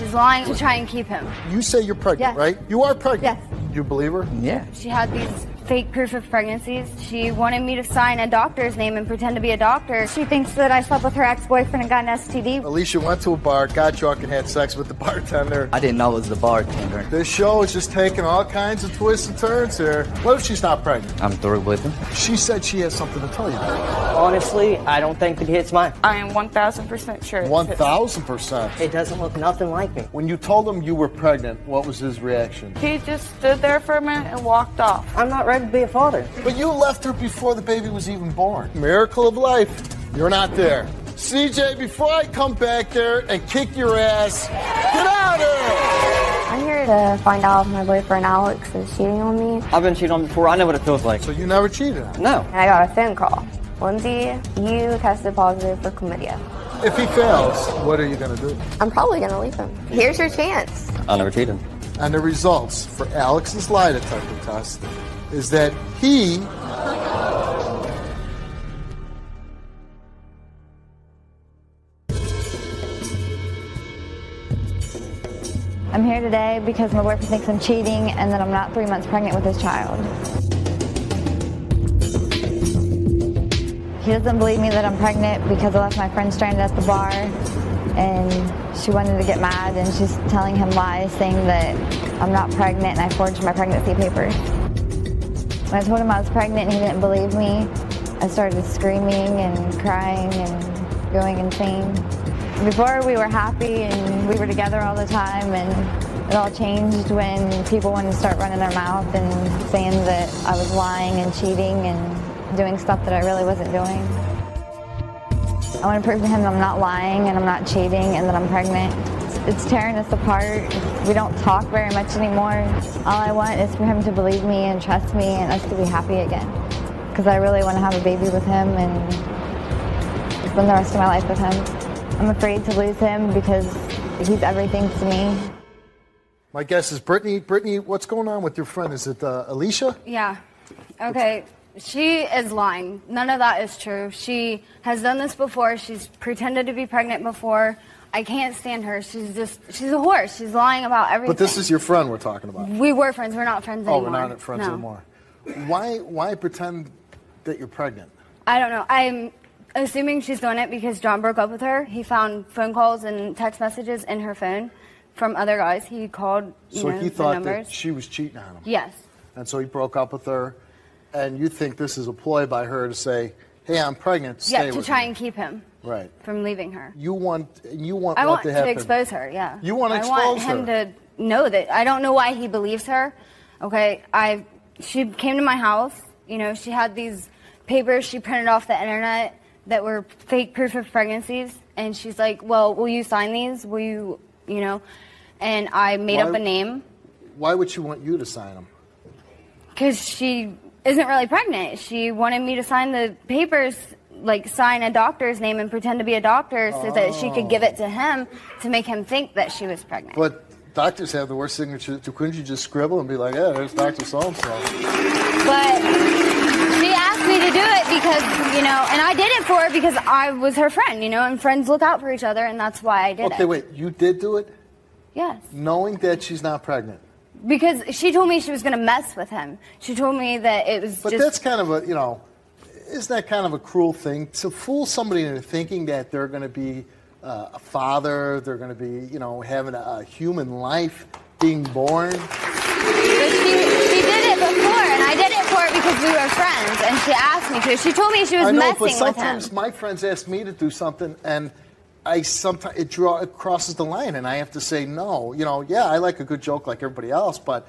She's lying to try and keep him. You say you're pregnant, Yes. right? You are pregnant. Yes. You believe her? Yeah. She had these fake proof of pregnancies. She wanted me to sign a doctor's name and pretend to be a doctor. She thinks that I slept with her ex-boyfriend and got an STD. Alicia went to a bar, got drunk, and had sex with the bartender. I didn't know it was the bartender. This show is just taking all kinds of twists and turns here. What if she's not pregnant? I'm through with him. She said she has something to tell you. Honestly, I don't think it hits mine. I am 1,000% sure. 1,000%. It doesn't look nothing like me. When you told him you were pregnant, what was his reaction? He just stood there for a minute and walked off. I'm not ready to be a father. But you left her before the baby was even born. Miracle of life. You're not there. CJ, before I come back there and kick your ass, get out of here! I'm here to find out if my boyfriend Alex is cheating on me. I've been cheated on before. I know what it feels like. So you never cheated on him? No. And I got a phone call. Lindsay, you tested positive for chlamydia. If he fails, what are you going to do? I'm probably going to leave him. Here's your chance. I'll never cheat him. And the results for Alex's lie detector test is that he I'm here today because my boyfriend thinks I'm cheating and that I'm not 3 months pregnant with his child. He doesn't believe me that I'm pregnant because I left my friend stranded at the bar and she wanted to get mad and she's telling him lies saying that I'm not pregnant and I forged my pregnancy papers. When I told him I was pregnant and he didn't believe me, I started screaming and crying and going insane. Before we were happy and we were together all the time, and it all changed when people wanted to start running their mouth and saying that I was lying and cheating and doing stuff that I really wasn't doing. I want to prove to him that I'm not lying and I'm not cheating and that I'm pregnant. It's tearing us apart. We don't talk very much anymore. All I want is for him to believe me and trust me and us to be happy again. Because I really want to have a baby with him and spend the rest of my life with him. I'm afraid to lose him because he's everything to me. My guess is Brittany. Brittany, what's going on with your friend? Is it Alicia? Yeah. Okay. She is lying. None of that is true. She has done this before. She's pretended to be pregnant before. I can't stand her. She's a horse. She's lying about everything. But this is your friend we're talking about. We were friends. We're not friends anymore. Oh, we're not friends anymore. Why pretend that you're pregnant? I don't know. I'm assuming she's doing it because John broke up with her. He found phone calls and text messages in her phone from other guys. He called, So he thought the numbers. that she was cheating on him. Yes. And so he broke up with her. And you think this is a ploy by her to say, "Hey, I'm pregnant. Stay Yeah, to with try me." and keep him Right. from leaving her. You want I what want to happen? to expose her. Yeah. You want to I want expose him her. to know that. I don't know why he believes her. Okay. She came to my house. You know, she had these papers she printed off the internet that were fake proof of pregnancies, and she's like, "Well, will you sign these? Will you, you know?" And I made up a name. Why would she want you to sign them? Because she isn't really pregnant. She wanted me to sign the papers, like sign a doctor's name and pretend to be a doctor so that she could give it to him to make him think that she was pregnant. But doctors have the worst signature. Couldn't you just scribble and be like, "Yeah, there's Dr. So-and-so"? But she asked me to do it because, you know, and I did it for her because I was her friend, you know, and friends look out for each other, and that's why I did it. Okay, wait. You did do it? Yes. Knowing that she's not pregnant? Because she told me she was going to mess with him. She told me that it was But that's kind of a, you know, isn't that kind of a cruel thing? To fool somebody into thinking that they're going to be a father, they're going to be, you know, having a human life, being born. But she did it before, and I did it for her because we were friends, and she asked me to. She told me she was I know, messing but with him. sometimes my friends ask me to do something, and sometimes it crosses the line, and I have to say no. You know, yeah, I like a good joke like everybody else, but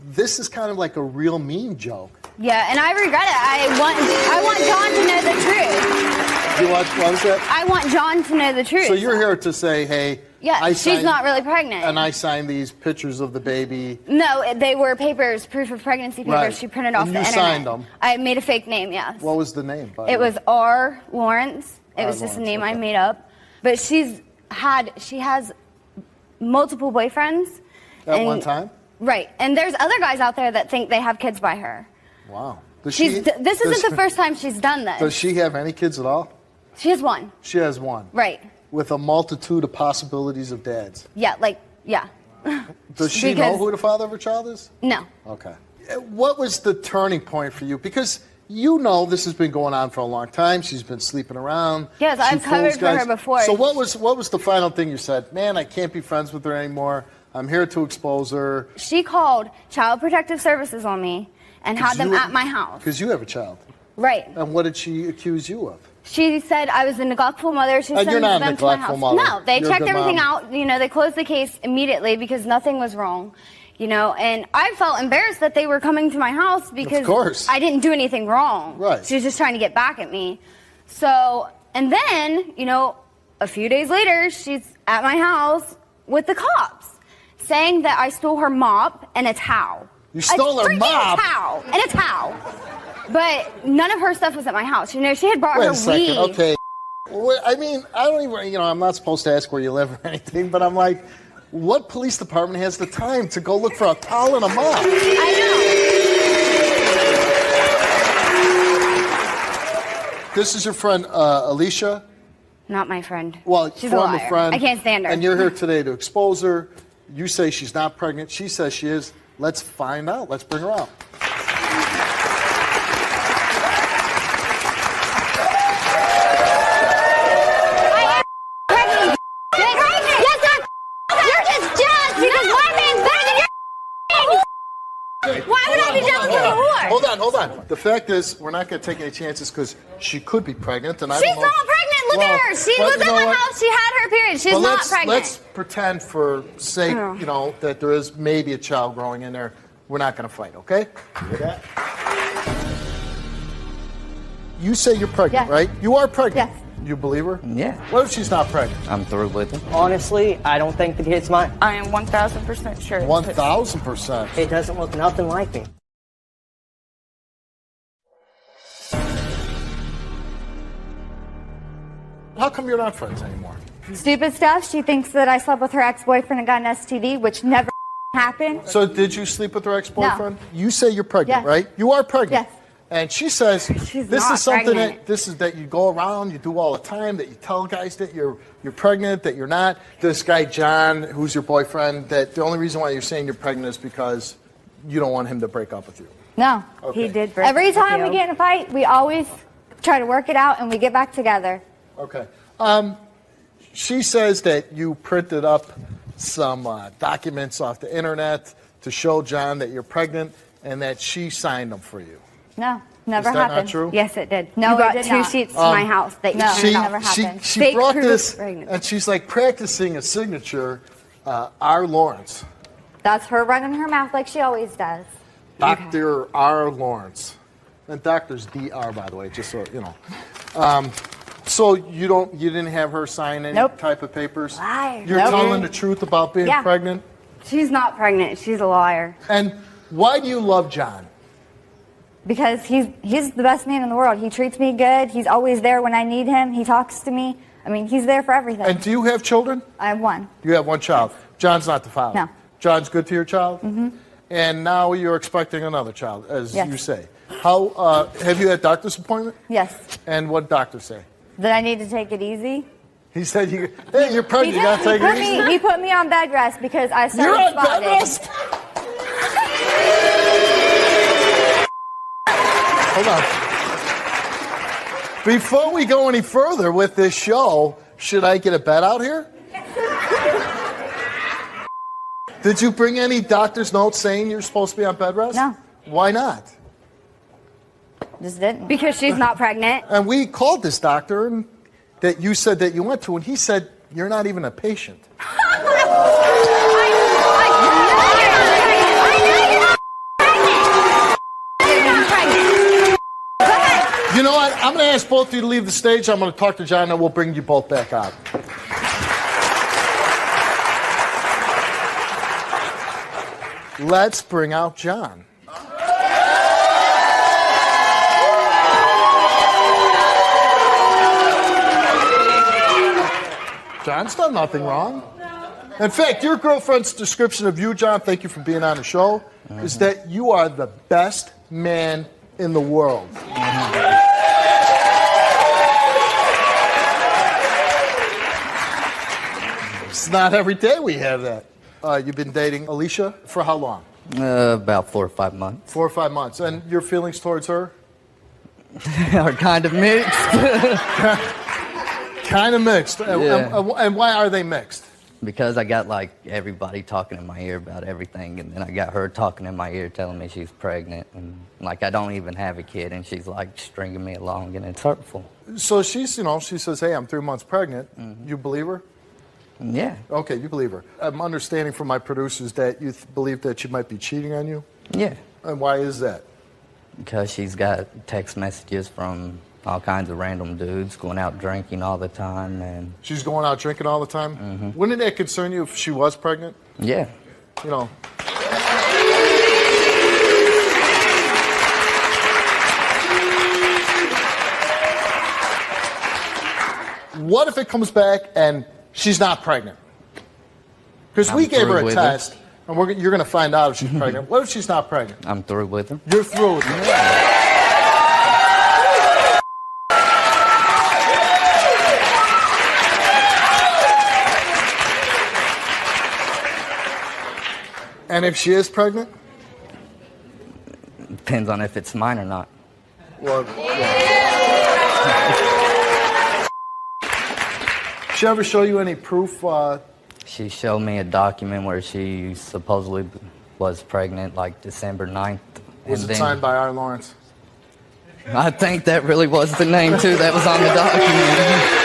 this is kind of like a real mean joke. Yeah, and I regret it. I want John to know the truth. You want, what was that? I want John to know the truth. So you're here to say, hey, yeah, she's not really pregnant. And I signed these pictures of the baby. No, they were papers, proof of pregnancy papers. Right. She printed off And the you internet. signed them. I made a fake name, yes. What was the name? It was R. Lawrence. It R. was just a Lawrence, name I okay. made up. But she has multiple boyfriends. At one time? Right. And there's other guys out there that think they have kids by her. Wow. This isn't the first time she's done this. Does she have any kids at all? She has one. She has one. Right. With a multitude of possibilities of dads. Yeah, like Yeah. Does she know who the father of her child is? No. Okay. What was the turning point for you? Because you know this has been going on for a long time. She's been sleeping around. Yes, I've covered for her before. So what was the final thing you said? Man, I can't be friends with her anymore. I'm here to expose her. She called Child Protective Services on me and had them at my house. Because you have a child. Right. And what did she accuse you of? She said I was a neglectful mother. She sent you're not a them to my neglectful house. mother. No, they You're a checked good everything mom. out. They closed the case immediately because nothing was wrong. And I felt embarrassed that they were coming to my house because Of course. I didn't do anything wrong. Right. She was just trying to get back at me. So, and then, a few days later, she's at my house with the cops saying that I stole her mop and a towel. You stole her mop? A towel and a towel. But none of her stuff was at my house. She had brought Wait her a second. weed. Okay. Well, I mean, I don't even, I'm not supposed to ask where you live or anything, but I'm like, what police department has the time to go look for a towel and a mop? I know. This is your friend, Alicia? Not my friend. Well, she's a former liar. friend. I can't stand her. And you're here today to expose her. You say she's not pregnant. She says she is. Let's find out. Let's bring her out. Why would I be jealous of a whore? Hold on. The fact is, we're not going to take any chances because she could be pregnant. And I She's don't know. not pregnant. Look at her. She was in my house. She had her period. She's not pregnant. Let's pretend for sake, that there is maybe a child growing in there. We're not going to fight, okay? You hear that? You say you're pregnant, Yes. right? You are pregnant. Yes. You believe her? Yeah. What if she's not pregnant? I'm through with it. Honestly, I don't think the kid's mine. I am 1,000% sure. 1,000%. It doesn't look nothing like me. How come you're not friends anymore? Stupid stuff. She thinks that I slept with her ex-boyfriend and got an STD, which never happened. So did you sleep with her ex-boyfriend? You say you're pregnant, Yes. right? You are pregnant. Yes. And she says She's this not is something pregnant. that you go around, you do all the time, that you tell guys that you're pregnant, that you're not. This guy John, who's your boyfriend, that the only reason why you're saying you're pregnant is because you don't want him to break up with you. No. Okay. He did break Every up with time we you. get in a fight, we always try to work it out and we get back together. Okay. She says that you printed up some documents off the internet to show John that you're pregnant and that she signed them for you. No, never Is that happened. not true? Yes, it did. No, you it brought did 2 not. sheets to my house that you no. turned She- off. never happened. She Fake brought proof of this, pregnancy. and she's like practicing a signature, R. Lawrence. That's her running her mouth like she always does. Dr. R. Lawrence. And doctor's DR, by the way, just so you know. So you didn't have her sign any Nope. type of papers? Liar. You're Nope. telling the truth about being Yeah. pregnant? She's not pregnant. She's a liar. And why do you love John? Because he's the best man in the world. He treats me good. He's always there when I need him. He talks to me. I mean, he's there for everything. And do you have children? I have one. You have one child. John's not the father. No. John's good to your child? Mm-hmm. And now you're expecting another child, as Yes. you say. How have you had doctor's appointment? Yes. And what did doctor say? That I need to take it easy. He said, hey, you're pregnant. You got to take it easy. He put me on bed rest because I started You're on spotting. bed rest? Hold on. Before we go any further with this show, should I get a bed out here? Did you bring any doctor's notes saying you're supposed to be on bed rest? No. Why not? Just didn't. Because she's not pregnant. And we called this doctor and that you said that you went to, and he said you're not even a patient. You know what? I'm going to ask both of you to leave the stage. I'm going to talk to John, and we'll bring you both back out. Let's bring out John. John's done nothing wrong. In fact, your girlfriend's description of you, John, thank you for being on the show, is that you are the best man in the world. It's not every day we have that. You've been dating Alicia for how long? About 4 or 5 months. 4 or 5 months. And your feelings towards her? Are kind of mixed. Kind of mixed. Yeah. And why are they mixed? Because I got like everybody talking in my ear about everything, and then I got her talking in my ear telling me she's pregnant, and like I don't even have a kid, and she's like stringing me along, and it's hurtful. So she's, she says, hey, I'm 3 months pregnant. Mm-hmm. You believe her? Yeah. Okay, you believe her. I'm understanding from my producers that you believe that she might be cheating on you? Yeah. And why is that? Because she's got text messages from all kinds of random dudes going out drinking all the time, and She's going out drinking all the time? Mm-hmm. Wouldn't that concern you if she was pregnant? yeah. What if it comes back and she's not pregnant? Because we I'm gave her through a with test, and you're going to find out if she's pregnant. What if she's not pregnant? I'm through with her. You're through with her. And if she is pregnant? Depends on if it's mine or not. Well, she ever show you any proof? She showed me a document where she supposedly was pregnant like December 9th. Was and it signed by R. Lawrence? I think that really was the name too that was on the document.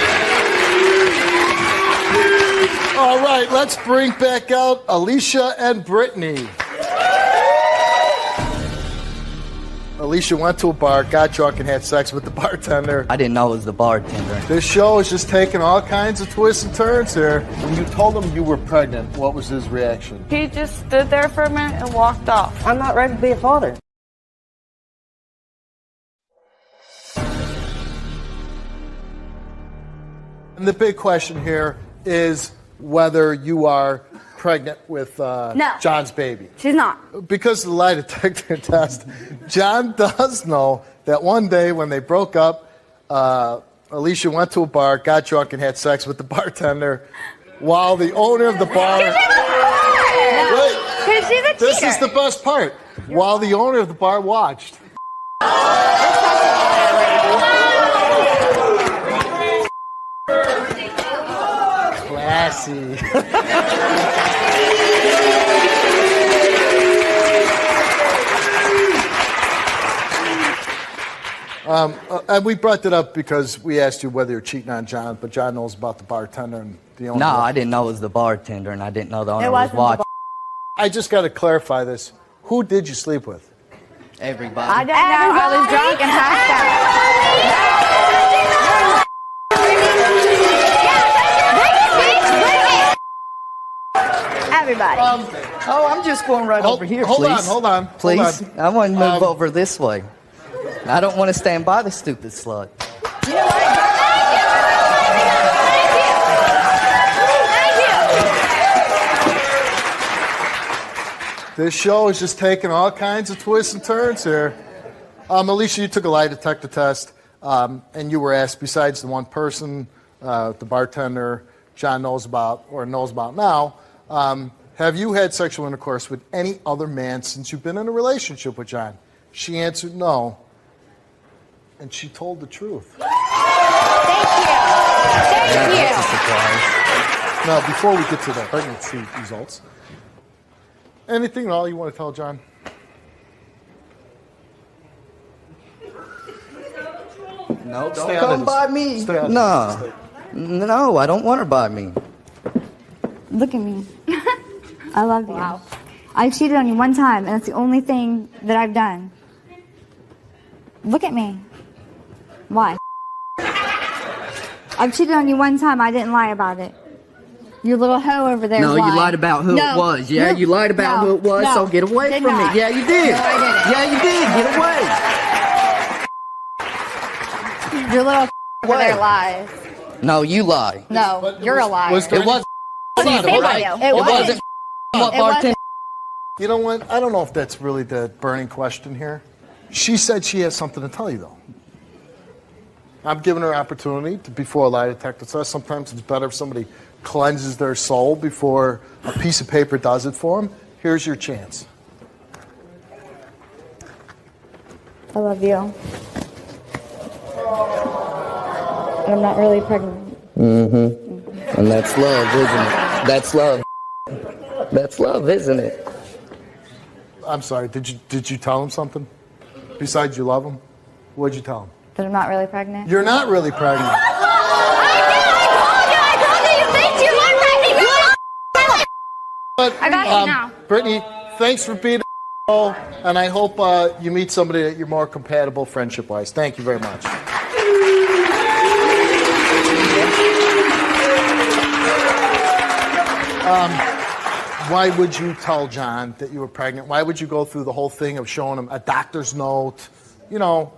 All right, let's bring back out Alicia and Brittany. Alicia went to a bar, got drunk, and had sex with the bartender. I didn't know it was the bartender. This show is just taking all kinds of twists and turns here. When you told him you were pregnant, what was his reaction? He just stood there for a minute and walked off. I'm not ready to be a father. And the big question here is whether you are pregnant with No. John's baby. She's not. Because of the lie detector test, John does know that one day when they broke up, Alicia went to a bar, got drunk, and had sex with the bartender while the owner of the bar... Because she's a cheater. This is the best part. While the owner of the bar watched. Classy. And we brought that up because we asked you whether you're cheating on John, but John knows about the bartender and the owner. No, I didn't know it was the bartender, and I didn't know the owner It was wasn't the watching. I just got to clarify this. Who did you sleep with? Everybody. I don't know. I was drunk and passed out. Everybody. Oh, I'm just going right over here, hold please. Hold on. Please. I want to move over this way. I don't want to stand by the stupid slut. This show is just taking all kinds of twists and turns here. Alicia, you took a lie detector test, and you were asked, besides the one person, the bartender John knows about now, have you had sexual intercourse with any other man since you've been in a relationship with John? She answered no, and she told the truth. Thank you. That's a surprise. Now, before we get to the pregnancy results, anything at all you want to tell John? No, don't Stay out of come this. by me. Stay out of No. this. No, I don't want her by me. Look at me. I love you. Wow. I cheated on you one time, and that's the only thing that I've done. Look at me. Why? I've cheated on you one time. I didn't lie about it. You little hoe over there. No, you lied. lied about who it was. Yeah, No. you lied about No. who it was, No. so get away Did from not. me. Yeah, you did. No, I didn't. Yeah, you did. Get away. Your little over there lies. No, you lie. No, you're a liar. Was there It was Say right? what? It wasn't what It bartender. You know what? I don't know if that's really the burning question here. She said she has something to tell you, though. I'm giving her opportunity before a lie detector test. Sometimes it's better if somebody cleanses their soul before a piece of paper does it for them. Here's your chance. I love you. And I'm not really pregnant. And that's love, isn't it? That's love. That's love, isn't it? I'm sorry, did you tell him something? Besides you love him? What'd you tell him? That I'm not really pregnant. You're not really pregnant. I told you, you think you were pregnant. But, I got you now. Brittany, thanks for being and I hope you meet somebody that you're more compatible friendship-wise. Thank you very much. Why would you tell John that you were pregnant? Why would you go through the whole thing of showing him a doctor's note? You know,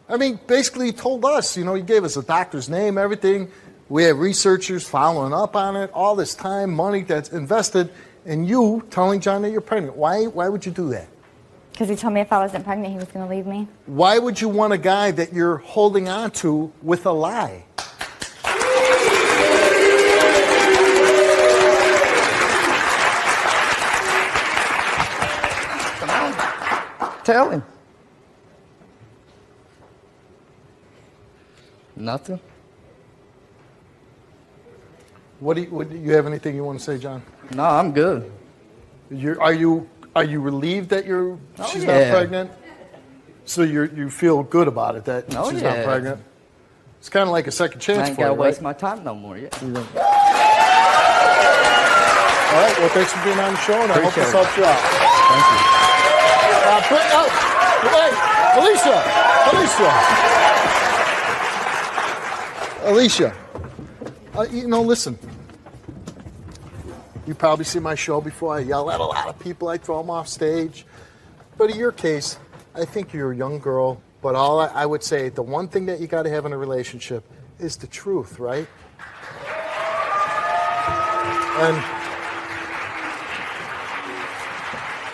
I mean, basically he told us, you know, he gave us a doctor's name, everything. We have researchers following up on it, all this time, money that's invested, and you telling John that you're pregnant. Why would you do that? Because he told me if I wasn't pregnant, he was going to leave me. Why would you want a guy that you're holding on to with a lie? Tell him. Nothing. What do you have anything you want to say, John? No, I'm good. Are you relieved that she's not pregnant? So you feel good about it that she's not pregnant? It's kind of like a second chance I ain't for you, got to waste right? my time no more yet. All right. Well, thanks for being on the show, and I hope this helps you out. Thank you. Hey, Alicia. You know, listen. You probably see my show before. I yell at a lot of people. I throw them off stage. But in your case, I think you're a young girl. But all I would say, the one thing that you got to have in a relationship is the truth, right?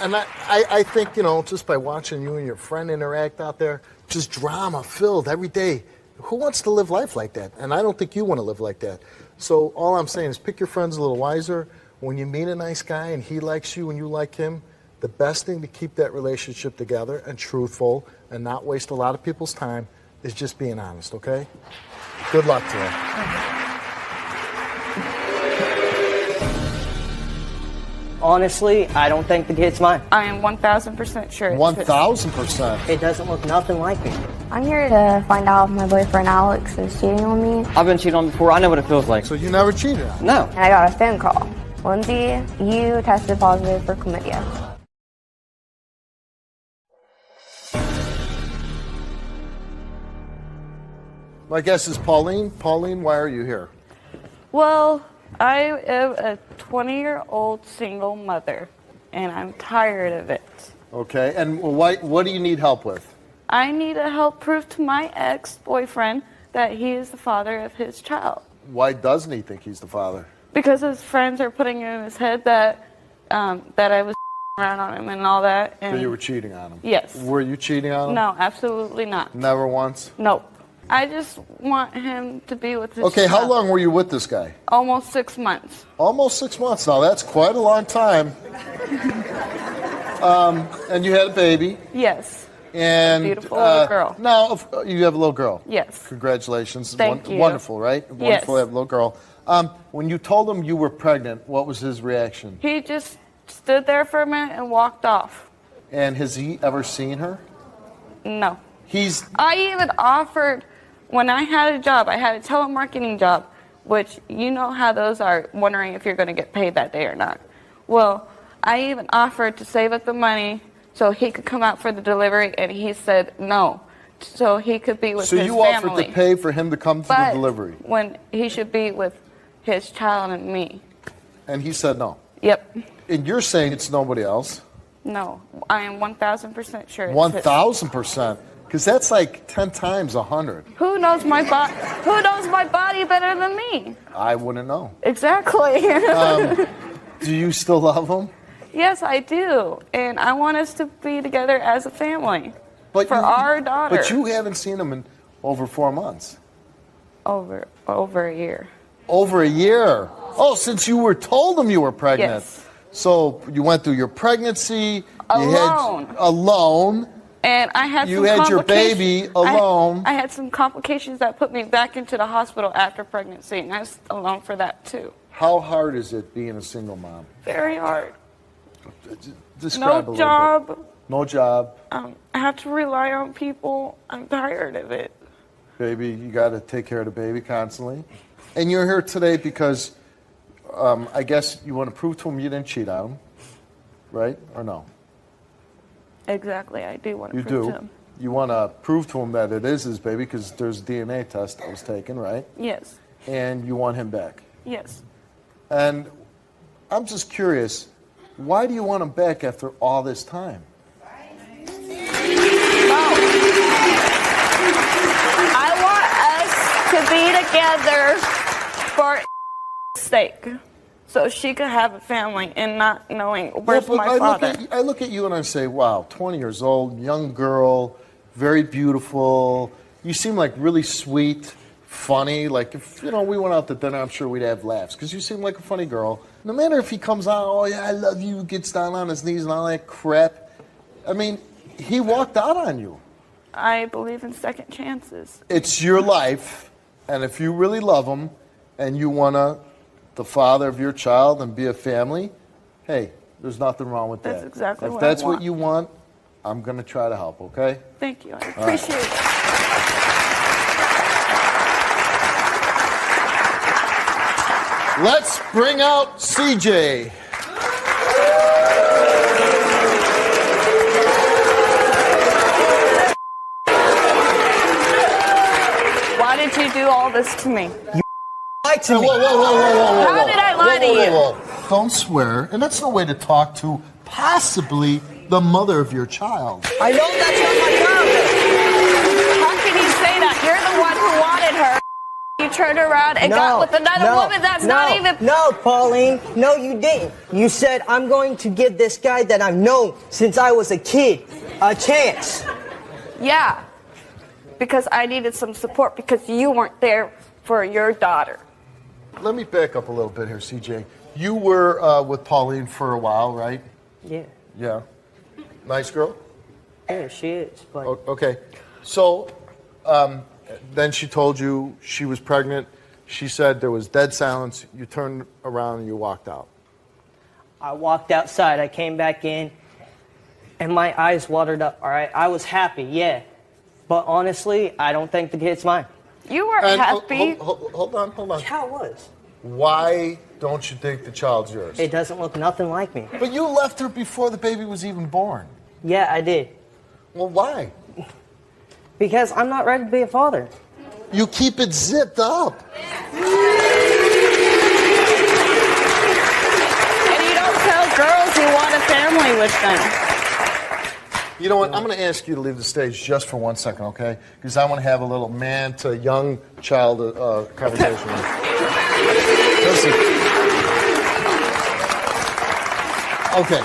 And I think, you know, just by watching you and your friend interact out there, just drama-filled every day. Who wants to live life like that? And I don't think you want to live like that. So all I'm saying is pick your friends a little wiser. When you meet a nice guy and he likes you and you like him, the best thing to keep that relationship together and truthful and not waste a lot of people's time is just being honest, okay? Good luck to you. Honestly, I don't think the kid's mine. I am 1,000% sure. 1,000%. It doesn't look nothing like me. I'm here to find out if my boyfriend Alex is cheating on me. I've been cheated on before. I know what it feels like. So you never cheated on him? No. And I got a phone call. Lindsay, you tested positive for chlamydia. My guess is Pauline. Pauline, why are you here? Well, I am a 20-year-old single mother, and I'm tired of it. Okay, and what do you need help with? I need to help prove to my ex-boyfriend that he is the father of his child. Why doesn't he think he's the father? Because his friends are putting it in his head that that I was around on him and all that. And So you were cheating on him? Yes. Were you cheating on him? No, absolutely not. Never once? Nope. I just want him to be with his Okay, how child. long were you with this guy? Almost 6 months. Almost 6 months. Now, that's quite a long time. And you had a baby. Yes. And Beautiful little girl. Now, you have a little girl. Yes. Congratulations. Thank you. Wonderful, right? Yes. Wonderful to have a little girl. When you told him you were pregnant, what was his reaction? He just stood there for a minute and walked off. And has he ever seen her? No. He's... I even offered, when I had a job, I had a telemarketing job, which you know how those are, wondering if you're going to get paid that day or not. Well, I even offered to save up the money so he could come out for the delivery, and he said no, so he could be with his family. So you offered to pay for him to come to the delivery? When he should be with his child and me. And he said no? Yep. And you're saying it's nobody else? No, I am 1,000% sure. 1,000%? Because that's like 10 times 100. Who knows my body? Who knows my body better than me? I wouldn't know. Exactly. Do you still love him? Yes, I do, and I want us to be together as a family for our daughter. But you haven't seen him in over 4 months. Over a year. Over a year. Oh, since you were told them you were pregnant. Yes. So you went through your pregnancy. Alone. You had alone. And I had You some had your complications. baby alone. I had some complications that put me back into the hospital after pregnancy, and I was alone for that too. How hard is it being a single mom? Very hard. Describe a No little job. bit. No job. I have to rely on people. I'm tired of it. Baby, you got to take care of the baby constantly. And you're here today because I guess you want to prove to him you didn't cheat on him, right? Or no? Exactly, I do want to You prove do. to him. You want to prove to him that it is his baby because there's a DNA test that was taken, right? Yes, And you want him back. yes. And I'm just curious, why do you want him back after all this time? I want us to be together for sake, so she could have a family and not knowing where's Well, my father. I look at you and I say, wow, 20 years old, young girl, very beautiful. You seem like really sweet, funny. Like if we went out to dinner, I'm sure we'd have laughs because you seem like a funny girl. No matter if he comes out, oh yeah, I love you, gets down on his knees and all that crap. I mean, he walked out on you. I believe in second chances. It's your life, and if you really love him and you want to the father of your child and be a family, hey, there's nothing wrong with that. That's exactly if what I that's want. what you want, I'm going to try to help, okay? Thank you. I appreciate it. Let's bring out CJ. Why did you do all this to me? Lied to me. Whoa. How did I lie to you? Whoa. Don't swear, and that's no way to talk to possibly the mother of your child. I know that's not my child. How can you say that? You're the one who wanted her. You turned around and got with another woman that's not even... No, Pauline. No, you didn't. You said, I'm going to give this guy that I've known since I was a kid a chance. Yeah. Because I needed some support because you weren't there for your daughter. Let me back up a little bit here, CJ. You were with Pauline for a while, right? Yeah. Yeah. Nice girl? Yeah, she is. But Okay. So then she told you she was pregnant. She said there was dead silence. You turned around and you walked out. I walked outside. I came back in, and my eyes watered up, all right? I was happy, yeah. But honestly, I don't think the kid's mine. You were And happy. Hold on. Yeah, it was. Why don't you think the child's yours? It doesn't look nothing like me. But you left her before the baby was even born. Yeah, I did. Well, why? Because I'm not ready to be a father. You keep it zipped up. And you don't tell girls you want a family with them. You know what? I'm going to ask you to leave the stage just for 1 second, okay? Because I want to have a little man to young child conversation. Listen. Okay.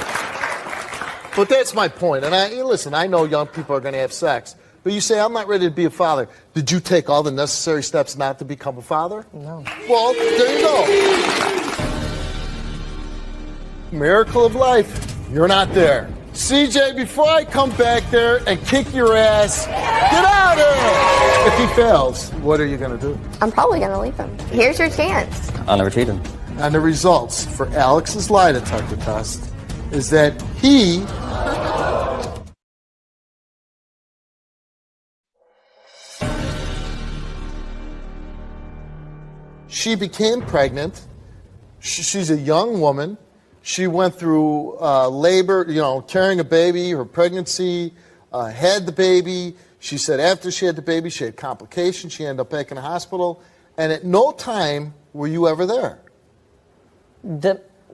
But that's my point. And listen, I know young people are going to have sex. But you say, I'm not ready to be a father. Did you take all the necessary steps not to become a father? No. Well, there you go. Miracle of life. You're not there. CJ, before I come back there and kick your ass, get out of here! If he fails, what are you going to do? I'm probably going to leave him. Here's your chance. I'll never cheat him. And the results for Alex's lie detector test is that he she became pregnant. She's a young woman. She went through labor, carrying a baby, her pregnancy, had the baby. She said after she had the baby, she had complications. She ended up back in the hospital. And at no time were you ever there.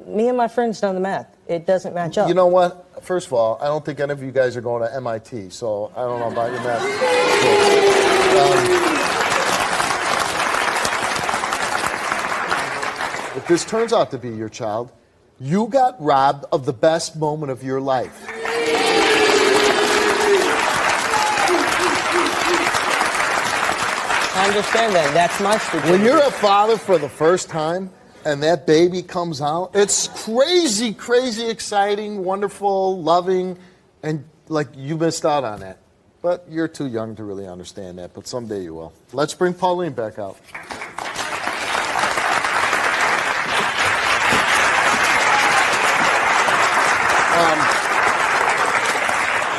Me and my friends done the math. It doesn't match up. You know what? First of all, I don't think any of you guys are going to MIT, so I don't know about your math. If this turns out to be your child, you got robbed of the best moment of your life. I understand that. That's my stupidity. When you're a father for the first time and that baby comes out, it's crazy, crazy exciting, wonderful, loving, and like you missed out on that. But you're too young to really understand that, but someday you will. Let's bring Pauline back out.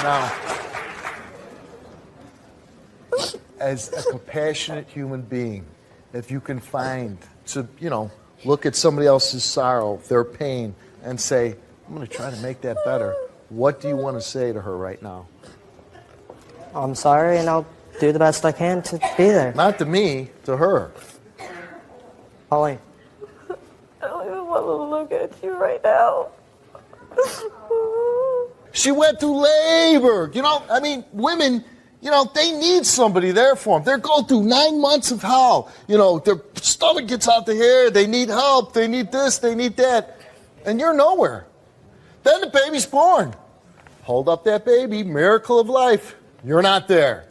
Now, as a compassionate human being, if you can find to, look at somebody else's sorrow, their pain, and say, I'm going to try to make that better. What do you want to say to her right now? I'm sorry, and I'll do the best I can to be there. Not to me, to her. Pauline. I don't even want to look at you right now. She went through labor. Women, they need somebody there for them. They're going through 9 months of hell. Their stomach gets out the hair. They need help. They need this. They need that. And you're nowhere. Then the baby's born. Hold up that baby. Miracle of life. You're not there.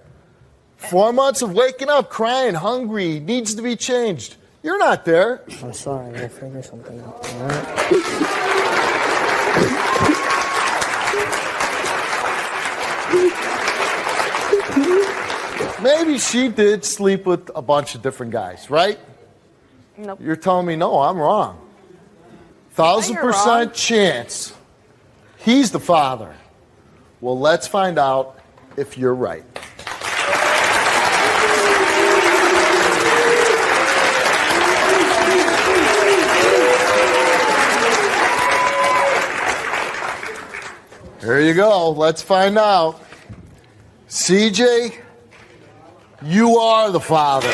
4 months of waking up, crying, hungry, needs to be changed. You're not there. I'm sorry. We'll figure something out. All right? Maybe she did sleep with a bunch of different guys, right? Nope. You're telling me no, I'm wrong. 1,000% chance he's the father. Well, let's find out if you're right. Here you go. Let's find out. CJ, you are the father.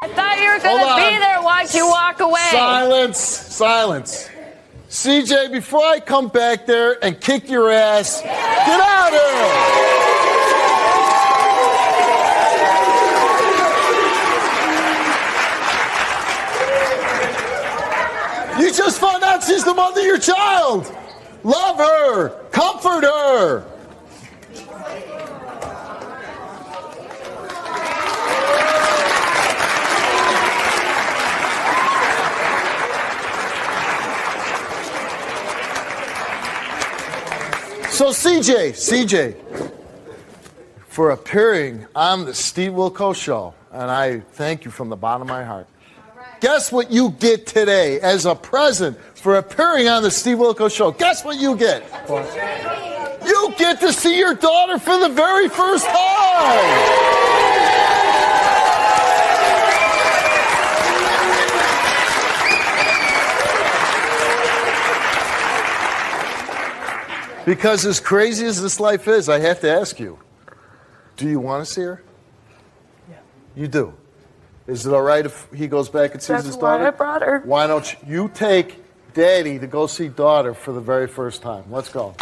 I thought you were going to be there. Why'd you walk away? Silence. CJ, before I come back there and kick your ass, get out of here! You just found out she's the mother of your child. Love her. Comfort her. So CJ, for appearing on the Steve Wilkos Show, and I thank you from the bottom of my heart. Guess what you get today as a present for appearing on the Steve Wilkos Show? Guess what you get? What? You get to see your daughter for the very first time! Because as crazy as this life is, I have to ask you, do you want to see her? Yeah. You do? Is it all right if he goes back and sees his daughter? That's why I brought her. Why don't you take Daddy to go see daughter for the very first time? Let's go.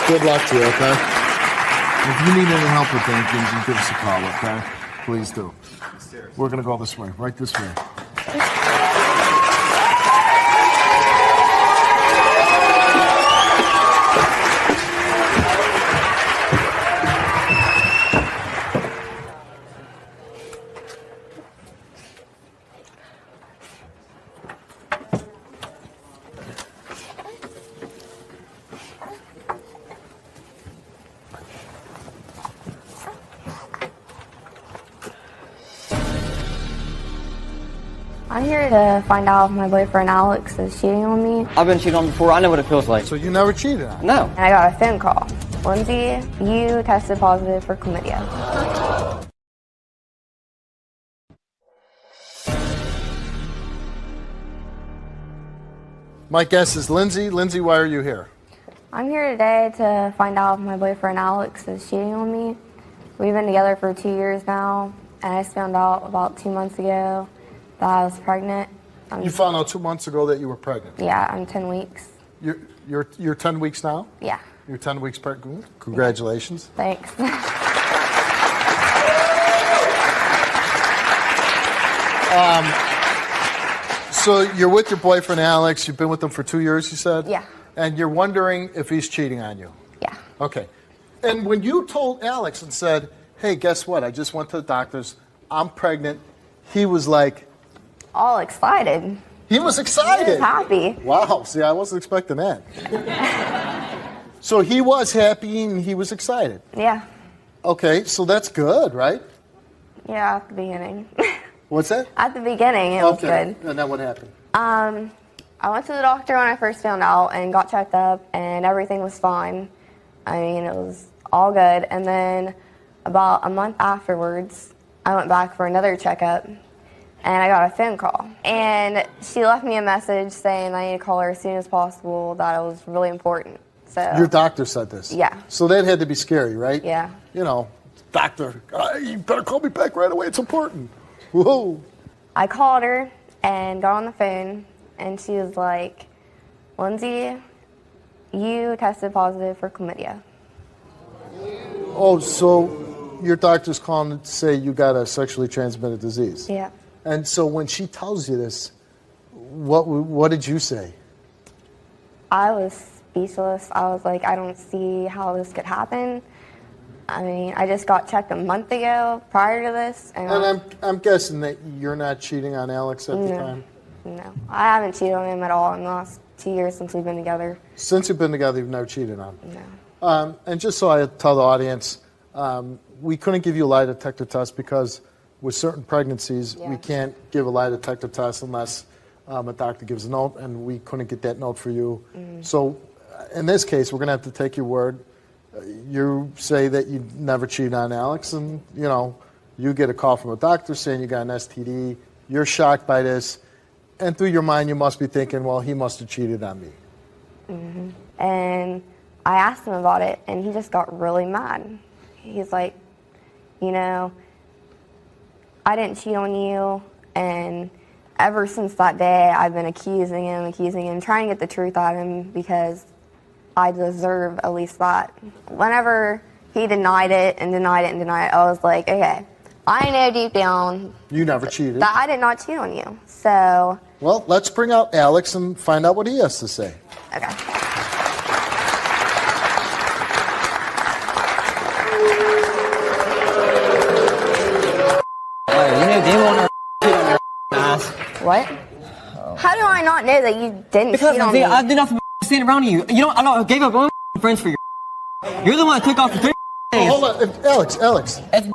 Good luck to you, okay? If you need any help with anything, you give us a call, okay? Please do. We're going to go this way, right this way. I'm here to find out if my boyfriend Alex is cheating on me. I've been cheated on before. I know what it feels like. So you never cheated on her? No. And I got a phone call. Lindsay, you tested positive for chlamydia. My guess is Lindsay. Lindsay, why are you here? I'm here today to find out if my boyfriend Alex is cheating on me. We've been together for 2 years now, and I just found out about 2 months ago that I was pregnant. You found out 2 months ago that you were pregnant? Yeah, I'm 10 weeks. You're 10 weeks now? Yeah. You're 10 weeks pregnant. Congratulations. Thanks. So you're with your boyfriend, Alex. You've been with him for 2 years, you said? Yeah. And you're wondering if he's cheating on you? Yeah. Okay. And when you told Alex and said, hey, guess what? I just went to the doctors. I'm pregnant. He was like... All excited. He was excited. He was happy. Wow. See, I wasn't expecting that. So he was happy and he was excited. Yeah. Okay, so that's good, right? Yeah, at the beginning. What's that? At the beginning, it was good. And then what happened? I went to the doctor when I first found out and got checked up, and everything was fine. I mean, it was all good. And then about a month afterwards, I went back for another checkup, and I got a phone call. And she left me a message saying I need to call her as soon as possible, that it was really important. So Your doctor said this? Yeah. So that had to be scary, right? Yeah. You know, doctor, you better call me back right away. It's important. Whoa. I called her and got on the phone, and she was like, Lindsay, you tested positive for chlamydia. Oh, so your doctor's calling to say you got a sexually transmitted disease. Yeah. And so when she tells you this, what did you say? I was speechless. I was like, I don't see how this could happen. I mean, I just got checked a month ago prior to this. And I'm guessing that you're not cheating on Alex at the time? No. I haven't cheated on him at all in the last 2 years since we've been together. Since you've been together, you've never cheated on him? No. And just so I tell the audience, we couldn't give you a lie detector test because with certain pregnancies, we can't give a lie detector test unless a doctor gives a note, and we couldn't get that note for you. So in this case, we're going to have to take your word. You say that you never cheated on Alex, and you get a call from a doctor saying you got an STD. You're shocked by this, and through your mind, you must be thinking, well, he must have cheated on me. And I asked him about it, and he just got really mad. He's like, I didn't cheat on you, and ever since that day, I've been accusing him, trying to get the truth out of him because I deserve at least that. Whenever he denied it, I was like, okay, I know deep down You never cheated. that I did not cheat on you. So, Well, let's bring out Alex and find out what he has to say. okay. What? How do I not know that you didn't Because cheat on me? I did nothing stand around you. I gave up one friends for your. You're the one that took off the 3 days. Hold on, Alex. It's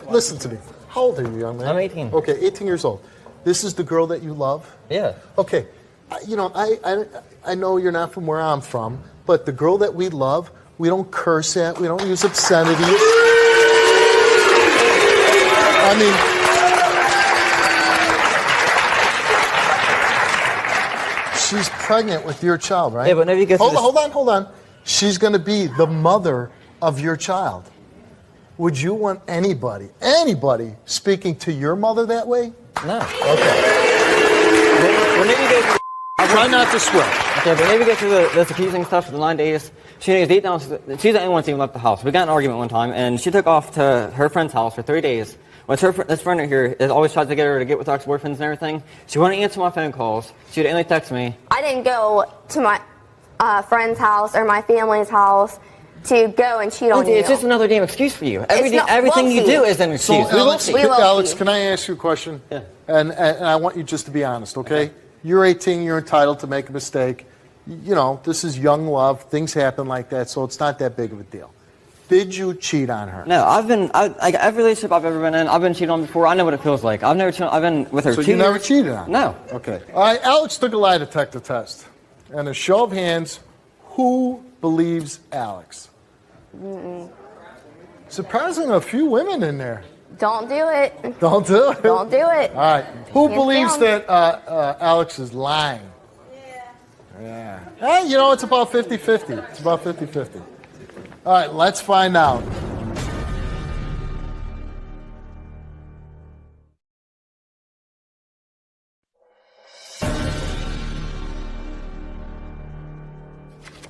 Listen to me. How old are you, young man? I'm 18. Okay, 18 years old. This is the girl that you love? Yeah. Okay. I know you're not from where I'm from, but the girl that we love, we don't curse at, we don't use obscenity. I mean, she's pregnant with your child, right? Yeah, but maybe Hold on. She's going to be the mother of your child. Would you want anybody speaking to your mother that way? No. Okay. Try not to swear. Okay, but maybe get through this accusing stuff for the 9 days. She's the only one that's even left the house. We got in an argument one time, and she took off to her friend's house for 3 days. This friend right here is always tries to get her to get with ex-boyfriends and everything. She wouldn't answer my phone calls. She would only text me. I didn't go to my friend's house or my family's house to go and cheat on you. It's just another damn excuse for you. Everything you do is an excuse. So, Alex, can I ask you a question? Yeah. And I want you just to be honest, okay? You're 18, you're entitled to make a mistake. This is young love. Things happen like that, so it's not that big of a deal. Did you cheat on her? No, every relationship I've ever been in, I've been cheated on before. I know what it feels like. I've been with her 2 years. So you never cheated on her? No. Okay. All right, Alex took a lie detector test. And a show of hands, who believes Alex? Surprising, a few women in there. Don't do it. Don't do it. Don't do it. All right. Who Hands believes down. that Alex is lying? Yeah. Hey, it's about 50-50. It's about 50-50. All right, let's find out.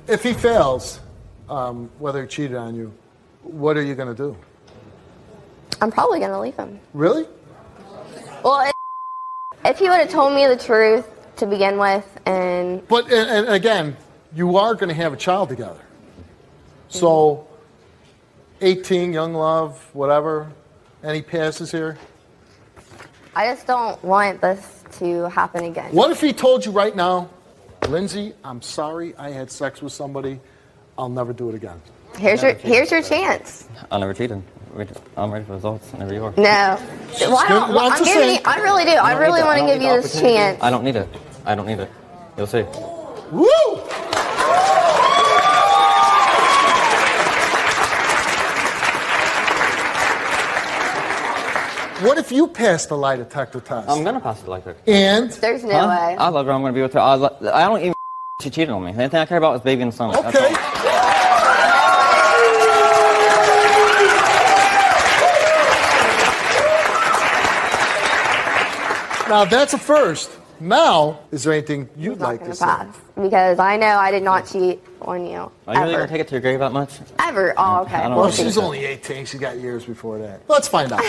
If he fails, whether he cheated on you, what are you going to do? I'm probably going to leave him. Really? Well, if he would have told me the truth to begin with, But and again, you are going to have a child together. So, 18, young love, whatever. Any passes here? I just don't want this to happen again. What if he told you right now, Lindsay, I'm sorry I had sex with somebody. I'll never do it again. Here's your chance. I'll never cheat. I'm ready for results whenever you are. No. Why don't, Well, I'm just saying. I really do. I really want to give you this chance. I don't need it. I don't need it. You'll see. Woo! What if you pass the lie detector test? I'm gonna pass it like that. And There's no way. I love her. I'm gonna be with her. I don't even. She cheated on me. The only thing I care about is baby and son. okay. Now that's a first. Now, is there anything you'd Not like gonna to say? pass because I know I did not cheat on you. Are you really Ever. gonna take it to your grave that much? Ever. Oh, okay. I don't Well, know. she's only 18. She got years before that. Let's find out.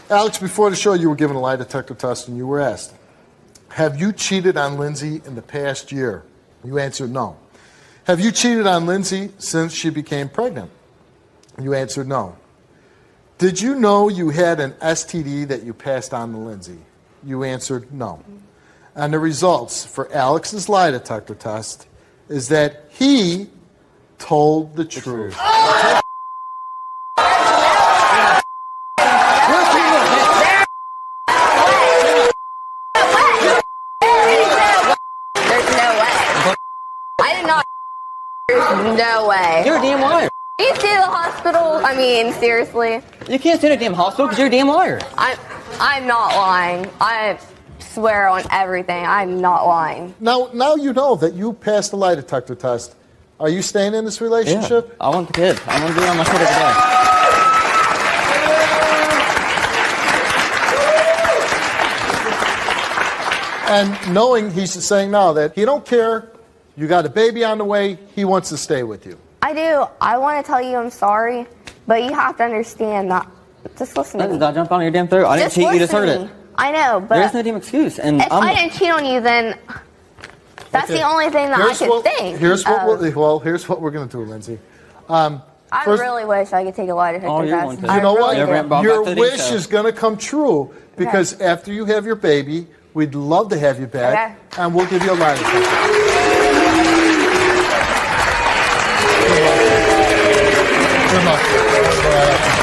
Alex, before the show, you were given a lie detector test and you were asked, have you cheated on Lindsay in the past year? You answered no. Have you cheated on Lindsay since she became pregnant? You answered no. Did you know you had an STD that you passed on to Lindsay? You answered no. And the results for Alex's lie detector test is that he told the truth. There's no way. I did not. There's no way. You're a damn liar. You see the hospital? I mean, seriously. You can't stay in a damn hospital because you're a damn liar. I'm not lying. I swear on everything. I'm not lying. Now you know that you passed the lie detector test. Are you staying in this relationship? Yeah. I want the kid. I want to be on my kid every day. And knowing he's saying now that he don't care, you got a baby on the way, he wants to stay with you. I do. I want to tell you I'm sorry, but you have to understand that. Just listen to me. Don't jump on your damn throat. I didn't cheat. You just heard it. I know, but There's no damn excuse. And if I didn't cheat on you, then that's the only thing that I could think. Here's what we're going to do, Lindsay. I really wish I could take a lie detector Oh, you're test. going to. You know what? Yeah, Brent, Your back to the wish show. is going to come true because after you have your baby, we'd love to have you back, and we'll give you a lie detector. Good luck.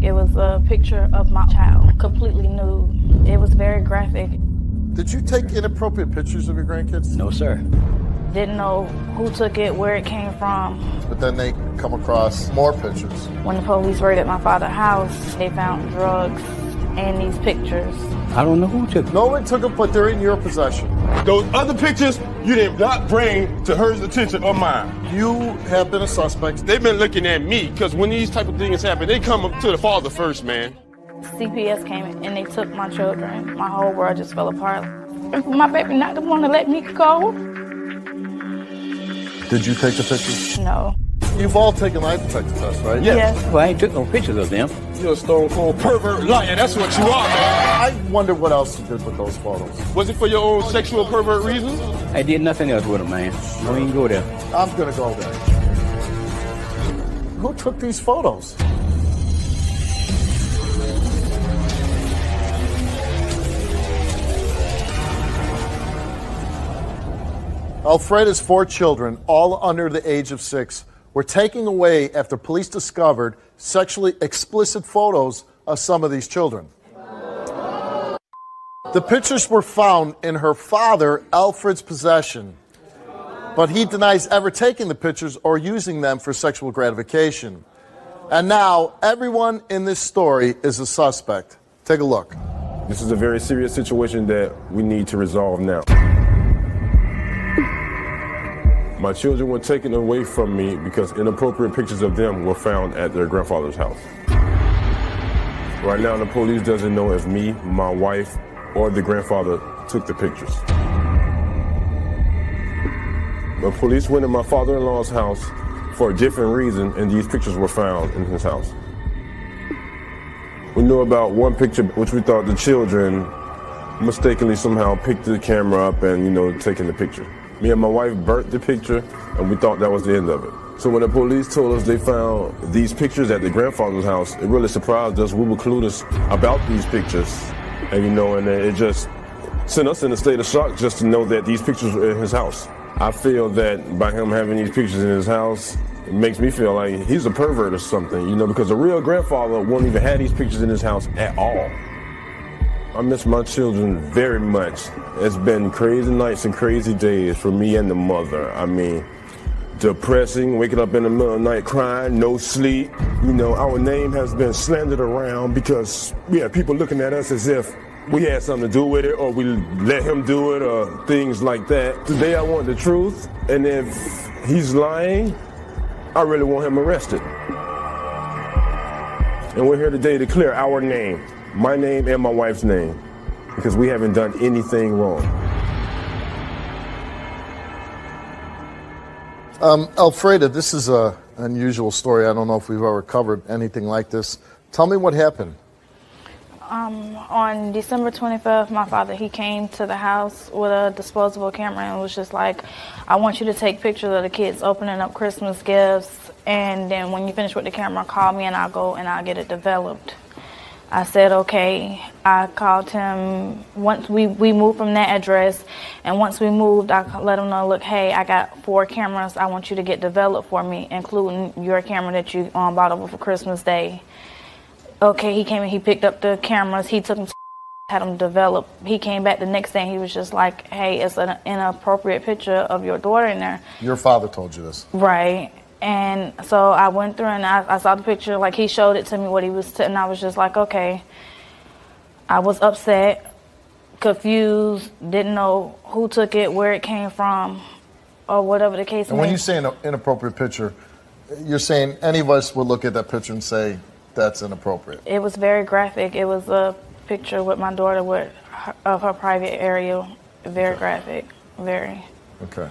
It was a picture of my child, completely nude. It was very graphic. Did you take inappropriate pictures of your grandkids? No, sir. Didn't know who took it, where it came from. But then they come across more pictures. When the police raided my father's house, they found drugs and these pictures. I don't know who took them. No one took them, but they're in your possession. Those other pictures you did not bring to her attention or mine. You have been a suspect. They've been looking at me because when these type of things happen, they come up to the father first, man. CPS came and they took my children. My whole world just fell apart. And for my baby not to want to let me go. Did you take the pictures? No. You've all taken lie detector tests, right? Yes. Well, I ain't took no pictures of them. You're a stone cold pervert liar. That's what you are, man. I wonder what else you did with those photos. Was it for your own sexual pervert reasons? I did nothing else with them, man. Don't even go there. I'm going to go there. Who took these photos? Alfreda's 4 children, all under the age of 6, were taken away after police discovered sexually explicit photos of some of these children. The pictures were found in her father, Alfred's possession, but he denies ever taking the pictures or using them for sexual gratification. And now, everyone in this story is a suspect. Take a look. This is a very serious situation that we need to resolve now. My children were taken away from me because inappropriate pictures of them were found at their grandfather's house. Right now, the police doesn't know if me, my wife, or the grandfather took the pictures. The police went to my father-in-law's house for a different reason, and these pictures were found in his house. We knew about one picture which we thought the children mistakenly somehow picked the camera up and, taking the picture. Me and my wife burnt the picture, and we thought that was the end of it. So when the police told us they found these pictures at the grandfather's house, it really surprised us. We were clueless about these pictures, and it just sent us in a state of shock just to know that these pictures were in his house. I feel that by him having these pictures in his house, it makes me feel like he's a pervert or something, because a real grandfather won't even have these pictures in his house at all. I miss my children very much. It's been crazy nights and crazy days for me and the mother. I mean, depressing, waking up in the middle of the night crying, no sleep. Our name has been slandered around because we have people looking at us as if we had something to do with it or we let him do it or things like that. Today I want the truth, and if he's lying, I really want him arrested. And we're here today to clear our name. My name and my wife's name, because we haven't done anything wrong. Alfreda, this is an unusual story. I don't know if we've ever covered anything like this. Tell me what happened. On December 25th, my father, he came to the house with a disposable camera and was just like, I want you to take pictures of the kids opening up Christmas gifts, and then when you finish with the camera, call me and I'll go and I'll get it developed. I said, okay. I called him once we moved from that address, and once we moved, I let him know, look, hey, I got 4 cameras I want you to get developed for me, including your camera that you bought over for Christmas Day. Okay, he came and he picked up the cameras. He took them, had them developed. He came back the next day and he was just like, hey, it's an inappropriate picture of your daughter in there. Your father told you this. Right. And so I went through and I saw the picture, like he showed it to me what he was, and I was just like, okay. I was upset, confused, didn't know who took it, where it came from, or whatever the case may be. And when you say an inappropriate picture, you're saying any of us would look at that picture and say, that's inappropriate. It was very graphic. It was a picture with my daughter of her private area. Very graphic, very. Okay.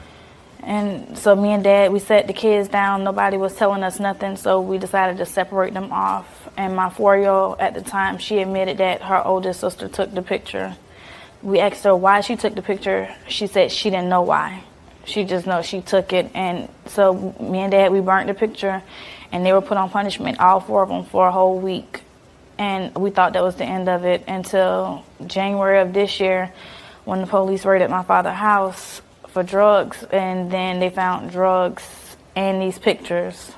And so me and Dad, we sat the kids down. Nobody was telling us nothing, so we decided to separate them off. And my 4-year-old at the time, she admitted that her oldest sister took the picture. We asked her why she took the picture. She said she didn't know why. She just knows she took it. And so me and Dad, we burnt the picture, and they were put on punishment, all 4 of them, for a whole week. And we thought that was the end of it until January of this year, when the police raided my father's house for drugs, and then they found drugs and these pictures.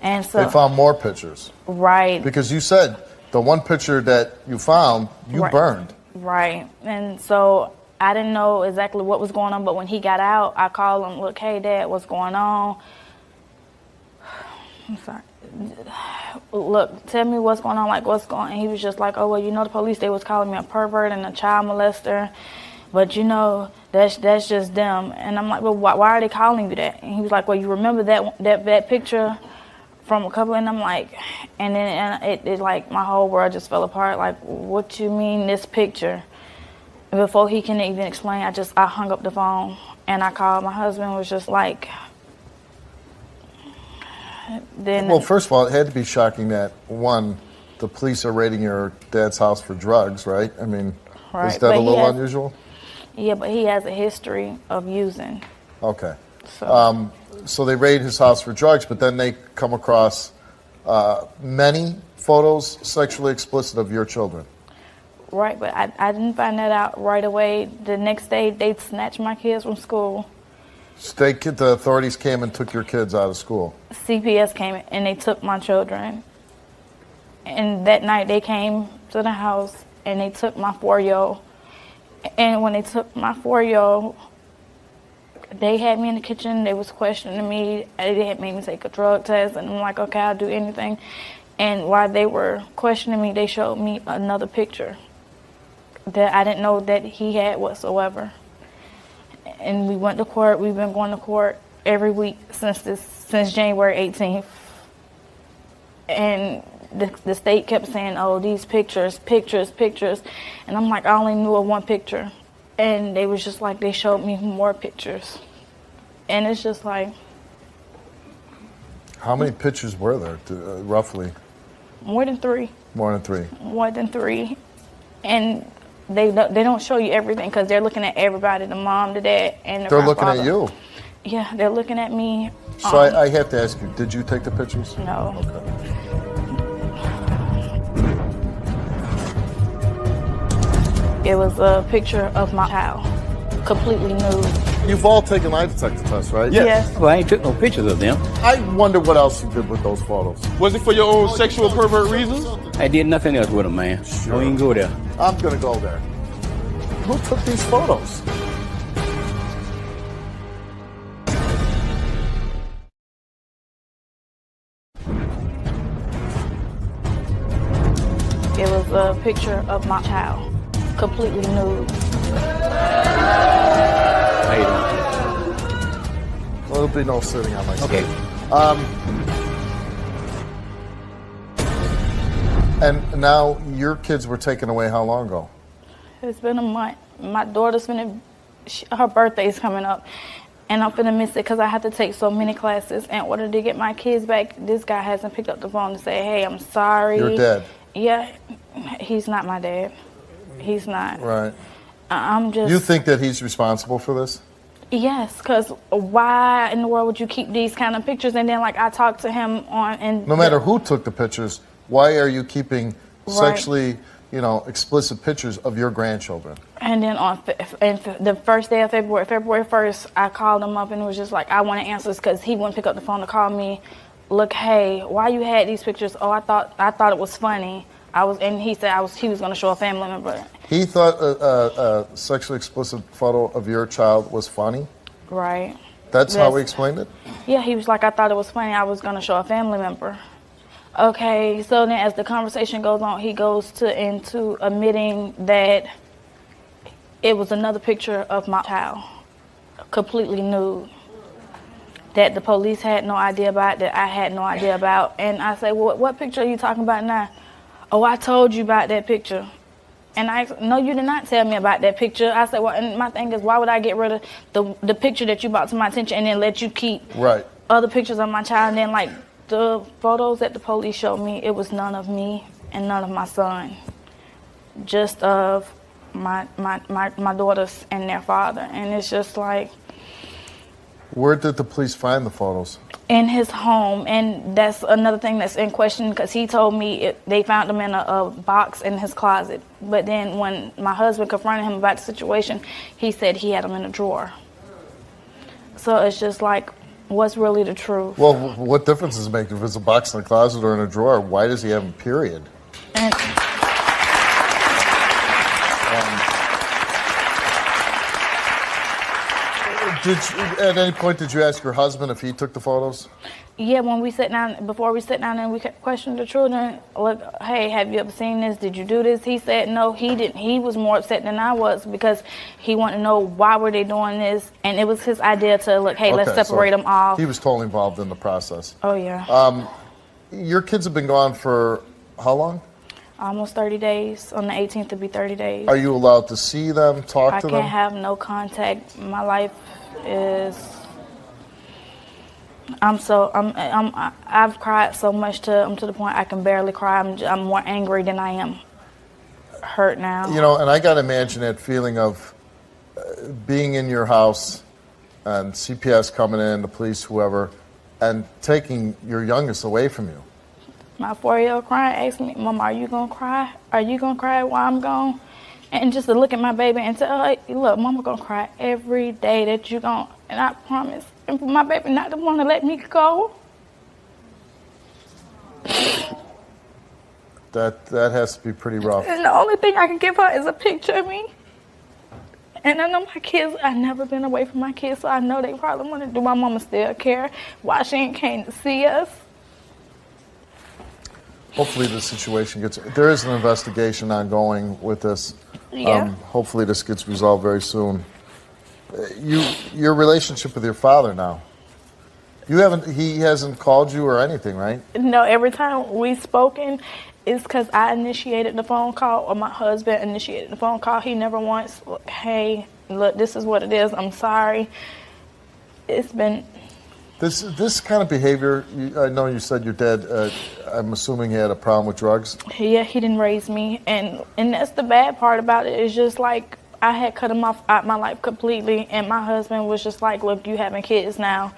And so they found more pictures. Right. Because you said the one picture that you found, you burned. Right. And so I didn't know exactly what was going on, but when he got out, I called him, look, hey, Dad, what's going on? I'm sorry. Look, tell me what's going on, like what's going on? And he was just like, oh, well, the police, they was calling me a pervert and a child molester, but that's just them. And I'm like, well, why are they calling you that? And he was like, well, you remember that picture from a couple? And I'm like, and then it like my whole world just fell apart. Like, what you mean this picture? And before he can even explain, I hung up the phone and I called my husband. Was just like, then. Well, first of all, it had to be shocking that one, the police are raiding your dad's house for drugs, right? I mean, right. Is that a little unusual? Yeah, but he has a history of using. Okay. So they raid his house for drugs, but then they come across many photos sexually explicit of your children. Right, but I didn't find that out right away. The next day, they snatched my kids from school. The authorities came and took your kids out of school. CPS came and they took my children. And that night they came to the house and they took my 4-year-old. And when they took my 4-year-old, they had me in the kitchen. They was questioning me. They had made me take a drug test. And I'm like, okay, I'll do anything. And while they were questioning me, they showed me another picture that I didn't know that he had whatsoever. And we went to court. We've been going to court every week since January 18th. And the state kept saying, oh, these pictures. And I'm like, I only knew of one picture. And they was just like, they showed me more pictures. And it's just like. How many pictures were there, roughly? More than 3. More than 3. More than 3. And they don't show you everything because they're looking at everybody, the mom, the dad, and the They're grandfather. looking at you. Yeah, they're looking at me. So I have to ask you, did you take the pictures? No. Okay. It was a picture of my child, completely nude. You've all taken lie detector tests, right? Yes. Well, I ain't took no pictures of them. I wonder what else you did with those photos. Was it for your own sexual pervert reasons? I did nothing else with them, man. Sure. Don't even go there. I'm going to go there. Who took these photos? It was a picture of my child, completely nude. How you doing? Well, there'll be no sitting on my seat. Okay. And now your kids were taken away how long ago? It's been a month. My daughter's her birthday's coming up. And I'm finna miss it because I have to take so many classes in order to get my kids back. This guy hasn't picked up the phone to say, hey, I'm sorry. Your dad? Yeah, he's not my dad. He's not. Right. I'm just... You think that he's responsible for this? Yes, because why in the world would you keep these kind of pictures? And then, like, I talked to him on... and No matter who took the pictures, why are you keeping sexually, explicit pictures of your grandchildren? And then on the first day of February 1st, I called him up and it was just like, I want answers because he wouldn't pick up the phone to call me. Look, hey, why you had these pictures? Oh, I thought it was funny. And he said he was going to show a family member. He thought a sexually explicit photo of your child was funny? Right. That's how he explained it? Yeah, he was like, I thought it was funny. I was going to show a family member. Okay, so then as the conversation goes on, he goes into admitting that it was another picture of my child, completely nude, that the police had no idea about, that I had no idea about. And I say, well, what picture are you talking about now? Oh, I told you about that picture. And I said, no, you did not tell me about that picture. I said, well, and my thing is, why would I get rid of the picture that you brought to my attention and then let you keep other pictures of my child? And then, like, the photos that the police showed me, it was none of me and none of my son, just of my daughters and their father. And it's just like... Where did the police find the photos? In his home, and that's another thing that's in question because he told me they found them in a box in his closet. But then when my husband confronted him about the situation, he said he had them in a drawer. So it's just like, what's really the truth? Well, what difference does it make if it's a box in a closet or in a drawer? Why does he have them, period? And at any point, did you ask your husband if he took the photos? Yeah, when we sat down, before we sat down and we questioned the children, look, hey, have you ever seen this? Did you do this? He said no, he didn't. He was more upset than I was because he wanted to know why were they doing this, and it was his idea to look, hey, let's separate them off. He was totally involved in the process. Oh yeah. Your kids have been gone for how long? Almost 30 days. On the 18th, it'll be 30 days. Are you allowed to see them, talk to them? I can't have no contact. My life is... I've cried so much to the point I can barely cry. I'm more angry than I am hurt now. And I got to imagine that feeling of being in your house and CPS coming in, the police, whoever, and taking your youngest away from you. My 4-year-old crying, asked me, Mama, are you going to cry? Are you going to cry while I'm gone? And just to look at my baby and say, hey, look, Mama going to cry every day that you're gone. And I promise, and for my baby not to want to let me go. That has to be pretty rough. And the only thing I can give her is a picture of me. And I know my kids, I've never been away from my kids, so I know they probably want to do. My mama still care why she ain't came to see us. Hopefully the situation gets, there is an investigation ongoing with this. Yeah. Hopefully this gets resolved very soon. Your relationship with your father now, he hasn't called you or anything, right? No, every time we've spoken, it's because I initiated the phone call or my husband initiated the phone call. He never once, hey, look, this is what it is. I'm sorry. It's been... This kind of behavior, I know you said your dad, I'm assuming he had a problem with drugs? Yeah, he didn't raise me. And that's the bad part about it. It's just like I had cut him off out my life completely. And my husband was just like, look, you having kids now.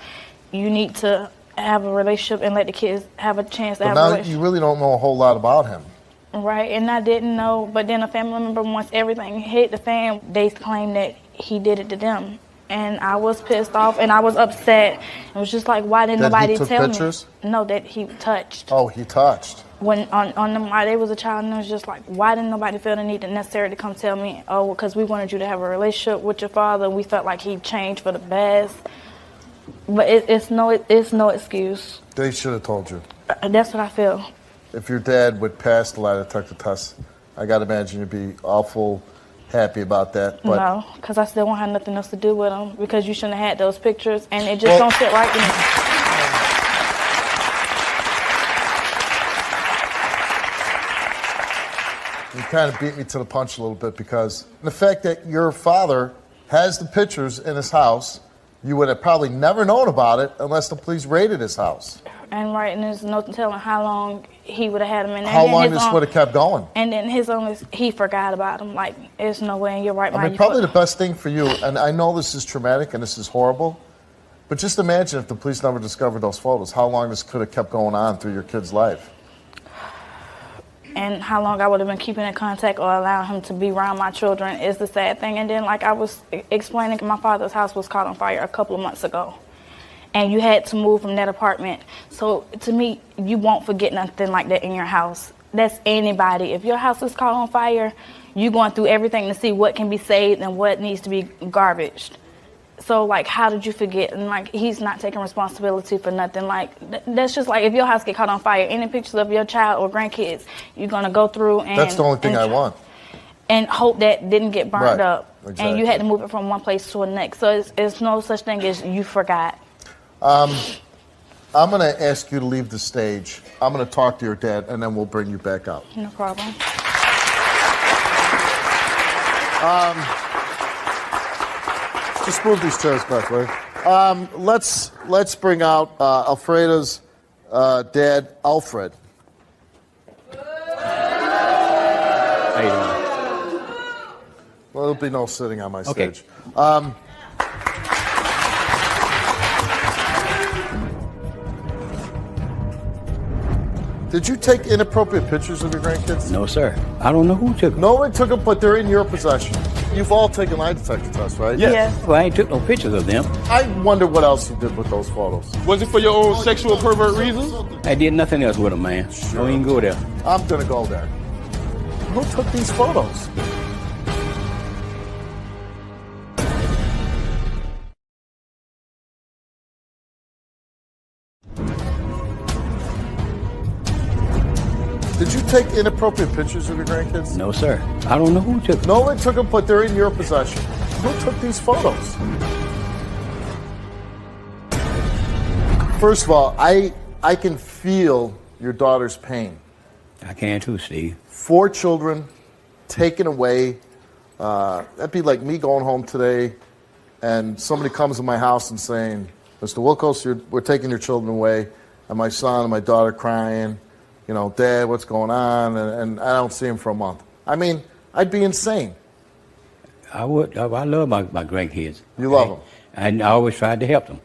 You need to have a relationship and let the kids have a chance to have a relationship. Now you really don't know a whole lot about him. Right, and I didn't know, but then a family member, once everything hit the fan, they claimed that he did it to them. And I was pissed off and I was upset. It was just like, why didn't nobody tell pictures? me? No, that he touched. Oh, he touched. When on them, while they was a child, and it was just like, why didn't nobody feel the need to necessarily come tell me? Oh, because we wanted you to have a relationship with your father. We felt like he changed for the best. But it's no excuse. They should have told you. That's what I feel. If your dad would pass the lie detector test, I got to imagine you'd be awful happy about that. But no, because I still won't have nothing else to do with him because you shouldn't have had those pictures and it just don't sit right with me. You kind of beat me to the punch a little bit because the fact that your father has the pictures in his house, you would have probably never known about it unless the police raided his house. And right, and there's no telling how long he would have had him in there. How long this would have kept going. And then he forgot about him. Like, there's no way in your right mind. I mean, probably the best thing for you, and I know this is traumatic and this is horrible, but just imagine if the police never discovered those photos, how long this could have kept going on through your kid's life. And how long I would have been keeping in contact or allowing him to be around my children is the sad thing. And then, like I was explaining, my father's house was caught on fire a couple of months ago. And you had to move from that apartment. So to me, you won't forget nothing like that in your house. That's anybody. If your house is caught on fire, you're going through everything to see what can be saved and what needs to be garbaged. So, like, how did you forget? And, like, he's not taking responsibility for nothing. Like, that's just like if your house get caught on fire, any pictures of your child or grandkids, you're going to go through and... That's the only thing I want. And hope that didn't get burned up. Exactly. And you had to move it from one place to the next. So it's no such thing as you forgot. I'm going to ask you to leave the stage. I'm going to talk to your dad, and then we'll bring you back out. No problem. Just move these chairs back, right? Let's bring out Alfreda's dad, Alfred. How you doing? Well, there'll be no sitting on my stage. Did you take inappropriate pictures of your grandkids? No, sir. I don't know who took them. No one took them, but they're in your possession. You've all taken lie detector tests, right? Yes. Well, I ain't took no pictures of them. I wonder what else you did with those photos. Was it for your own sexual pervert reasons? I did nothing else with them, man. Don't even go there. I'm going to go there. Who took these photos? Did you take inappropriate pictures of your grandkids? No, sir. I don't know who took them. No one took them, but they're in your possession. Who took these photos? First of all, I can feel your daughter's pain. I can too, Steve. 4 children taken away. That'd be like me going home today and somebody comes to my house and saying, Mr. Wilkos, we're taking your children away. And my son and my daughter crying. You know, Dad, what's going on? And I don't see him for a month. I mean, I'd be insane. I would. I love my grandkids. You love them? And I always tried to help them.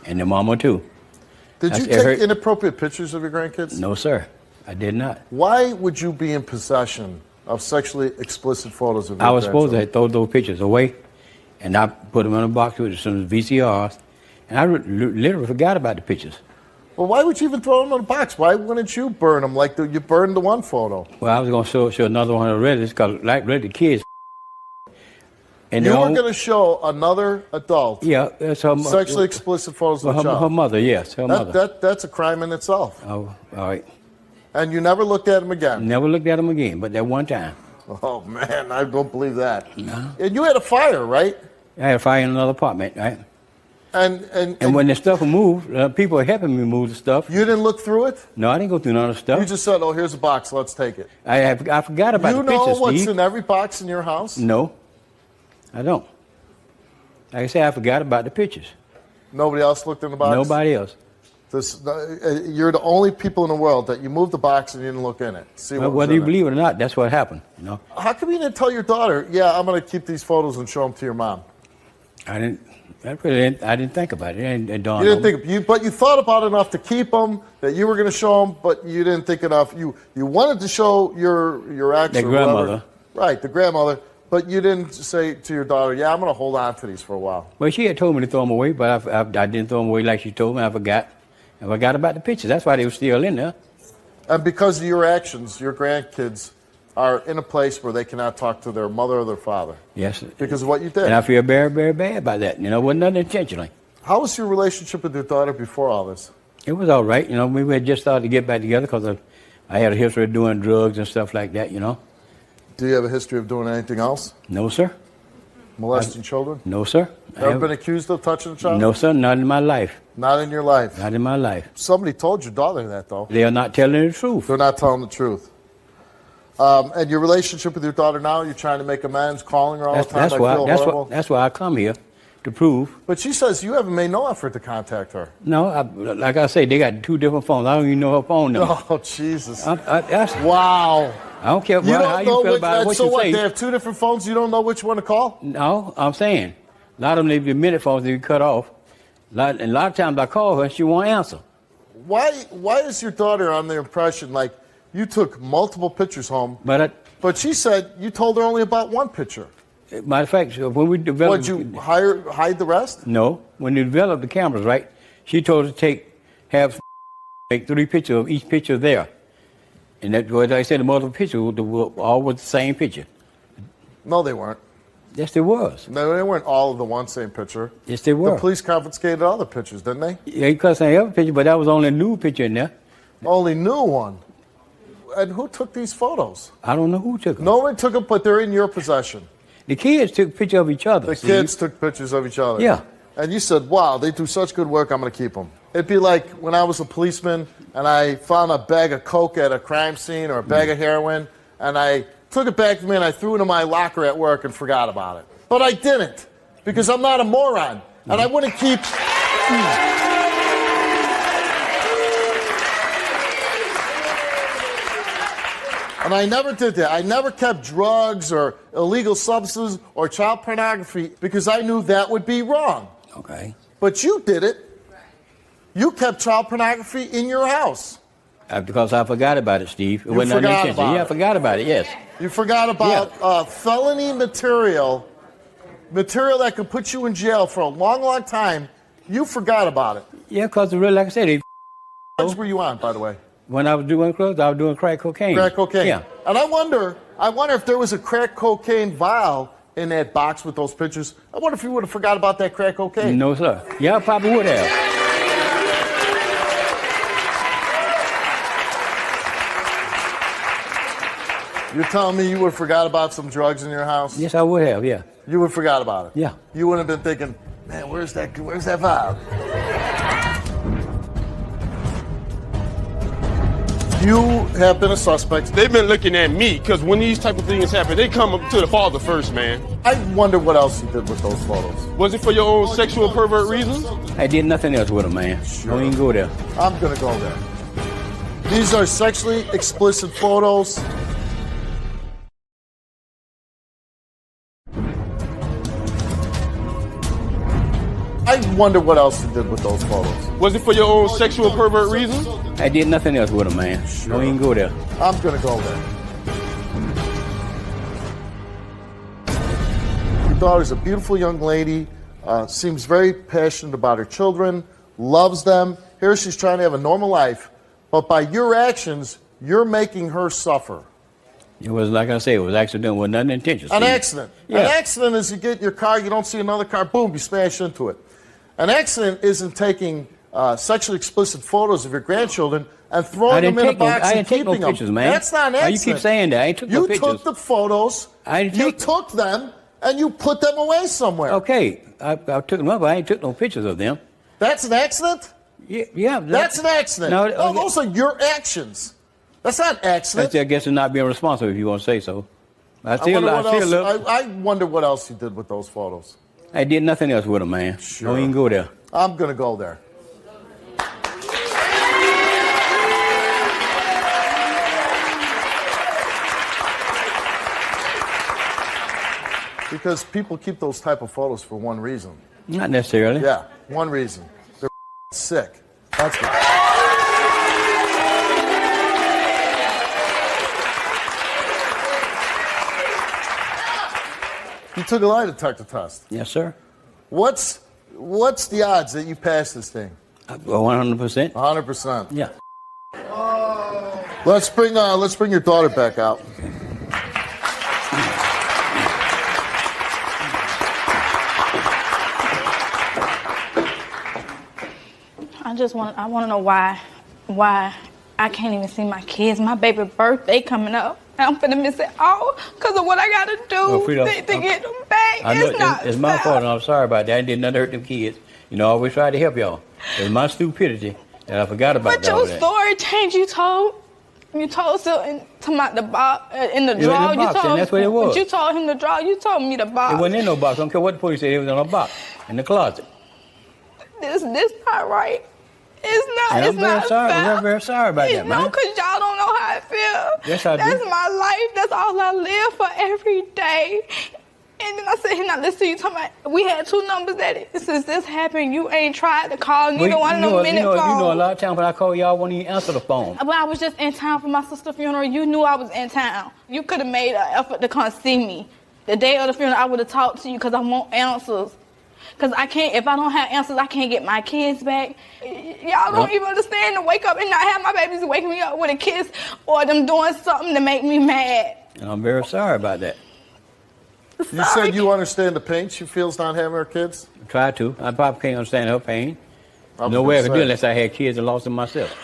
And their mama, too. Did you take inappropriate pictures of your grandkids? No, sir. I did not. Why would you be in possession of sexually explicit photos of your I was supposed to throw those pictures away And I put them in a box with some VCRs, and I literally forgot about the pictures. Well, why would you even throw them in a box? Why wouldn't you burn them like you burned the one photo? Well, I was going to show another one already. It's called like the kids. And you were going to show another adult. Yeah, that's her sexually explicit photos of her mother. Yes, her mother. That's a crime in itself. Oh, all right. And you never looked at him again. Never looked at him again, but that one time. Oh man, I don't believe that. No. And you had a fire, right? I had a fire in another apartment, right? And when the stuff was moved, people were helping me move the stuff. You didn't look through it? No, I didn't go through none of the stuff. You just said, "Oh, here's a box. Let's take it." I forgot about the pictures, You know what's Steve. in every box in your house? No, I don't. Like I said, I forgot about the pictures. Nobody else looked in the box? Nobody else. You're the only people in the world that you moved the box and you didn't look in it. See Well, whether you believe it or not, that's what happened. You know. How come you didn't tell your daughter, "Yeah, I'm going to keep these photos and show them to your mom"? I didn't. I didn't think about it. You didn't think, but you thought about it enough to keep them. That you were going to show them, but you didn't think enough. You wanted to show your ex, the grandmother, right? The grandmother, but you didn't say to your daughter, "Yeah, I'm going to hold on to these for a while." Well, she had told me to throw them away, but I didn't throw them away like she told me. I forgot. I forgot about the pictures. That's why they were still in there. And because of your actions, your grandkids are in a place where they cannot talk to their mother or their father. Yes. Because of what you did. And I feel very, very bad about that. You know, it wasn't done intentionally. How was your relationship with your daughter before all this? It was all right. You know, we had just started to get back together because I had a history of doing drugs and stuff like that, you know. Do you have a history of doing anything else? No, sir. Molesting children? No, sir. Ever been accused of touching a child? No, sir. Not in my life. Not in your life? Not in my life. Somebody told your daughter that, though. They are not telling the truth. They're not telling the truth. And your relationship with your daughter now, you're trying to make amends, calling her all the time. That's why I come here, to prove. But she says you haven't made no effort to contact her. No, like I say, they got two different phones. I don't even know her phone number. Oh, Jesus. Wow. I don't care how you feel about it. What so you what, say. they have two different phones? You don't know which one to call? No, I'm saying. A lot of them, they minute phones, they cut off. And a lot of times I call her and she won't answer. Why is your daughter on the impression like you took multiple pictures home, but she said you told her only about one picture? Matter of fact, when we developed... Would you hide the rest? No. When you developed the cameras, right, she told us to make 3 pictures of each picture there. And that, like I said, the multiple pictures were all with the same picture. No, they weren't. Yes, they was. No, they weren't all of the one same picture. Yes, they were. The police confiscated other pictures, didn't they? Yeah, because I have a picture, but that was only a new picture in there. Only new one? And who took these photos? I don't know who took them. No one took them, but they're in your possession. The kids took pictures of each other. The kids took pictures of each other. Yeah. And you said, wow, they do such good work, I'm going to keep them. It'd be like when I was a policeman and I found a bag of coke at a crime scene or a bag of heroin, and I took it back to me and I threw it in my locker at work and forgot about it. But I didn't, because I'm not a moron, and I wouldn't keep... And I never did that. I never kept drugs or illegal substances or child pornography because I knew that would be wrong. Okay. But you did it. You kept child pornography in your house. Because I forgot about it, Steve. It You wasn't forgot unintentional. about Yeah, I it. forgot about it, yes. You forgot about felony material that could put you in jail for a long, long time. You forgot about it. Yeah, because really, like I said, What were you on, by the way? when I was doing drugs, I was doing crack cocaine. Crack cocaine. Yeah. And I wonder if there was a crack cocaine vial in that box with those pictures. I wonder if you would have forgot about that crack cocaine. No, sir. Yeah, I probably would have. You're telling me you would have forgot about some drugs in your house? Yes, I would have, yeah. You would have forgot about it? Yeah. You wouldn't have been thinking, man, where's that vial? You have been a suspect. They've been looking at me because when these type of things happen, they come up to the father first, man. I wonder what else you did with those photos. Was it for your own sexual pervert reasons? I did nothing else with them, man. Don't even go there. I'm going to go there. These are sexually explicit photos. I wonder what else you did with those photos. Was it for your own sexual pervert reasons? I did nothing else with them, man. Don't even go there. I'm going to go there. You've daughter's a beautiful young lady, seems very passionate about her children, loves them. Here she's trying to have a normal life, but by your actions, you're making her suffer. It was, like I say, it was accident, was nothing intentional. An accident. Yeah. An accident is you get in your car, you don't see another car, boom, you smash into it. An accident isn't taking sexually explicit photos of your grandchildren and throwing them in a box and keeping them. Pictures, man. That's not an accident. You keep saying that. I ain't took no pictures. You took the photos, you took them, and you put them away somewhere. Okay, I took them up, but I ain't took no pictures of them. That's an accident? Yeah. That's an accident. No, those are your actions. That's not an accident. I guess it's not being responsible, if you want to say so. I wonder what else you did with those photos. I did nothing else with them, man. Sure. Don't even go there. I'm going to go there. Because people keep those type of photos for one reason. Not necessarily. Yeah, one reason. They're sick. That's what. You took a lie detector test. Yes, sir. What's the odds that you pass this thing? 100%. 100%. Yeah. Let's bring your daughter back out. I want to know why I can't even see my kids. My baby birthday coming up. I'm finna miss it all because of what I gotta do to get them back. I know it's my fault, and I'm sorry about that. I did nothing to hurt them kids. You know, I always tried to help y'all. It's my stupidity that I forgot about that. But your story changed. You told something about the box in the drawer. In the box, and that's what it was. But you told him the drawer. You told me the box. It wasn't in no box. I don't care what the police said. It was in a box in the closet. This not right. It's not. And it's not fair. I'm very sorry about that, man. No, because y'all don't know how I feel. Yes, I do. That's my life. That's all I live for every day. And then I said, here, now listen to you talking about, we had 2 numbers that since this happened, you ain't tried to call neither one of them minute phones. You know, a lot of times when I call y'all, won't even answer the phone. Well, I was just in town for my sister's funeral. You knew I was in town. You could have made an effort to come see me. The day of the funeral, I would have talked to you because I want answers. Because I can't, if I don't have answers, I can't get my kids back. Y'all don't even understand to wake up and not have my babies waking me up with a kiss or them doing something to make me mad. And I'm very sorry about that. You said you understand the pain she feels not having her kids? I try to. I probably can't understand her pain. No way I could do it unless I had kids and lost them myself.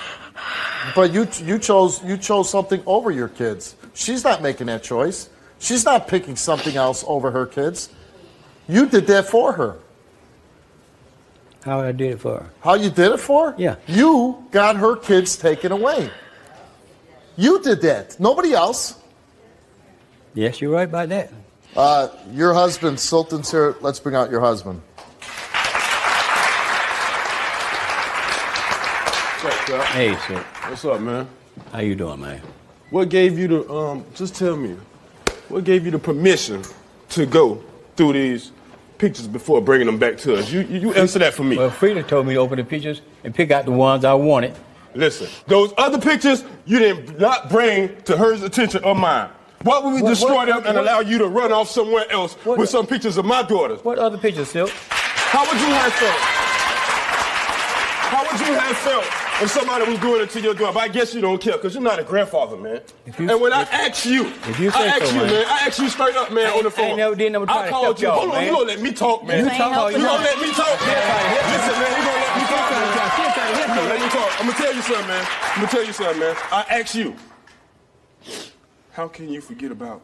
But you chose something over your kids. She's not making that choice. She's not picking something else over her kids. You did that for her. How I did it for her? How you did it for her? Yeah. You got her kids taken away. You did that. Nobody else. Yes, you're right about that. Your husband, Sultan's here. Let's bring out your husband. What's up, Hey, sir. What's up, man? How you doing, man? What gave you the, just tell me, what gave you the permission to go through these pictures before bringing them back to us? You answer that for me. Well, Frida told me to open the pictures and pick out the ones I wanted. Listen, those other pictures you did not bring to her attention or mine. Why would we destroy them and allow you to run off somewhere else with some pictures of my daughters? What other pictures, Silk? How would you have felt? How would you have felt if somebody was doing it to your daughter? But I guess you don't care because you're not a grandfather, man. And when I ask you, man, I ask you straight up, man, on the phone. I called you. Hold on, you gonna let me talk, man. You gonna let me talk, man. Listen, man, you gonna let me talk, man. You gonna let me talk. I'm gonna tell you something, man. I ask you. How can you forget about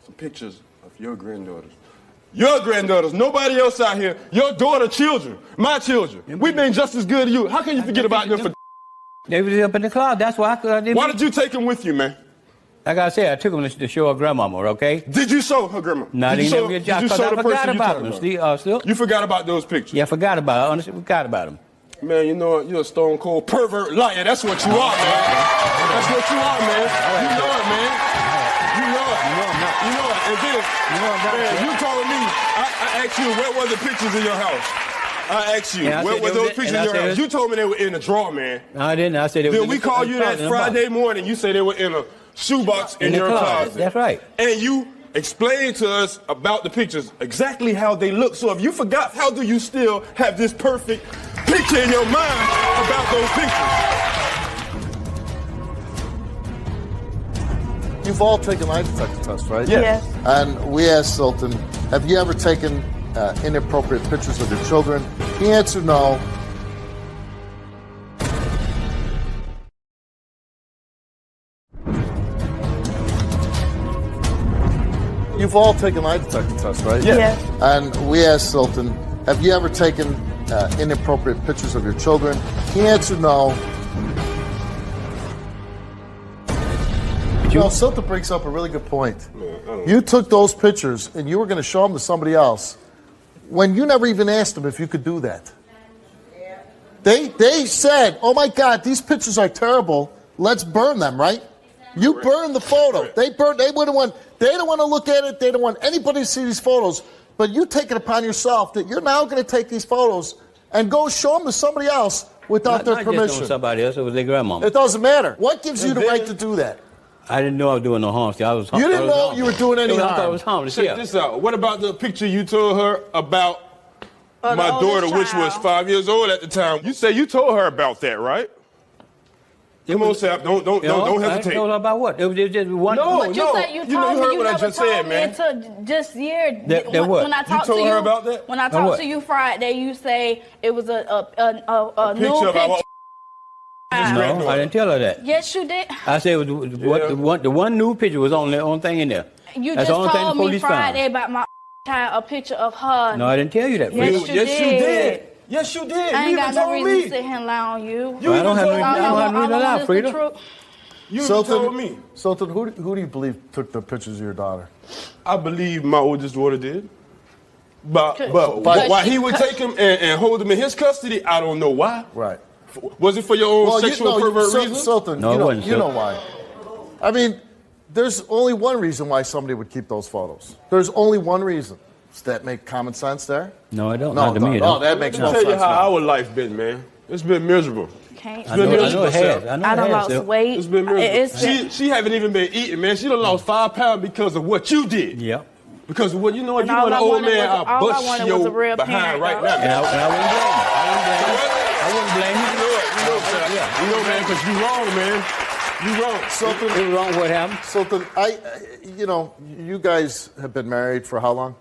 some pictures of your granddaughters? Your granddaughters, nobody else out here. Your daughter children, my children. We've been just as good as you. How can you forget about them? They was up in the cloud. That's why I didn't. Why did you take them with you, man? Like I said, I took them to show her grandmama, okay? Did you show her grandma? No, did you show I forgot about them. Still? You forgot about those pictures? Yeah, I forgot about it. Honestly, forgot about them. Man, you know what? You're a stone cold pervert liar. That's what you are, man. That's what you are, man. You know it, man. You know it. You know it. And then, man, you told me, I asked you, where were the pictures in your house? I asked you, where were those pictures in your house? You told me they were in the drawer, man. No, I didn't. I said they were Then we called you that Friday morning. You said they were in a shoebox in your closet. That's right. And you explain to us about the pictures, exactly how they look. So if you forgot, how do you still have this perfect picture in your mind about those pictures? You've all taken lie detector tests, right? Yes. And we asked Sultan, have you ever taken inappropriate pictures of your children? He answered no. You've all taken lie detector tests, right? Yes. And we asked Sultan, have you ever taken inappropriate pictures of your children? He answered no. You know, Sultan brings up a really good point. You took those pictures and you were going to show them to somebody else when you never even asked them if you could do that. They said, oh my God, these pictures are terrible. Let's burn them, right? You burned the photo. They don't want to look at it. They don't want anybody to see these photos. But you take it upon yourself that you're now going to take these photos and go show them to somebody else without their permission. Not just on somebody else, it was their grandmama. It doesn't matter. What gives you the right to do that? I didn't know I was doing no harm. See, You didn't know you were doing any harm. I thought it was harmless. Check this out. What about the picture you told her about my daughter, which was 5 years old at the time? You say you told her about that, right? Come on, Sap. Don't hesitate. I told her about what? It was just one. But you said you told me you never told me until just year. That what? When I talked you told to her you about that? When I talked to you Friday, you say it was a new picture. No, I didn't tell her that. Yes, you did. I said it was the one new picture was on the only thing in there. You That's just the only thing told the me police Friday found. about my child, a picture of her. No, I didn't tell you that. Yes, Frida. you did. Yes, you did. I ain't You got even no told reason me. to sit here and lie on you. You I don't have no reason to lie, Frida. You even told me. Sultan, who do you believe took the pictures of your daughter? I believe my oldest daughter did. But why he would take him and hold him in his custody, I don't know why. Right. Was it for your own sexual pervert reasons? Sultan, No, it wasn't, you know why. I mean, there's only one reason why somebody would keep those photos. There's only one reason. Does that make common sense there? No, I don't. No, Not to me. no, that makes no sense. Let me tell you how our life been, man. It's been miserable. Can't. I know it has. I done lost weight. It's been miserable. She haven't even been eating, man. She done lost 5 pounds because of what you did. Yep. Because what you know, if And you all were an I old wanted man, was- I'll all I bust wanted was a your real behind parent, right though. now. And I wouldn't blame you. You know, man, because you wrong, man. You wrong. Sultan, It was wrong what happened. Sultan, you guys have been married for how long?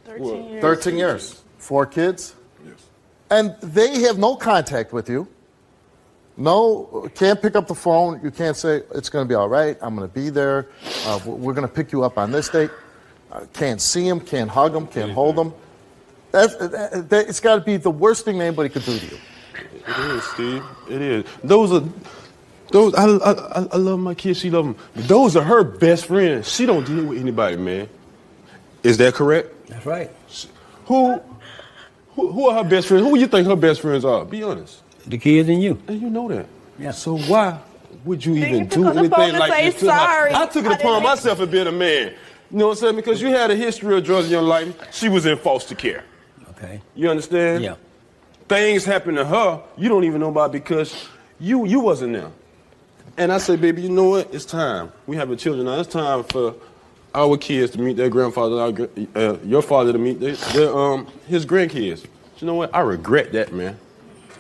13 years. 13 years. 4 kids? Yes. And they have no contact with you. No, can't pick up the phone. You can't say, it's going to be all right. I'm going to be there. We're going to pick you up on this date. Can't see them, can't hug them, can't hold them. It's got to be the worst thing anybody could do to you. It is, Steve. It is. I love my kids. She love them. Those are her best friends. She don't deal with anybody, man. Is that correct? That's right. Who are her best friends? Who do you think her best friends are? Be honest. The kids and you. And you know that. Yeah. So why would you even you do took it upon anything to like say this to her? sorry. I took it upon myself as being a man. You know what I'm saying? Because you had a history of drugs in your life. She was in foster care. Okay. You understand? Yeah. Things happened to her you don't even know about because you wasn't there. And I say, baby, you know what? It's time. We have children now. It's time for our kids to meet their grandfather, your father to meet his grandkids. You know what? I regret that, man.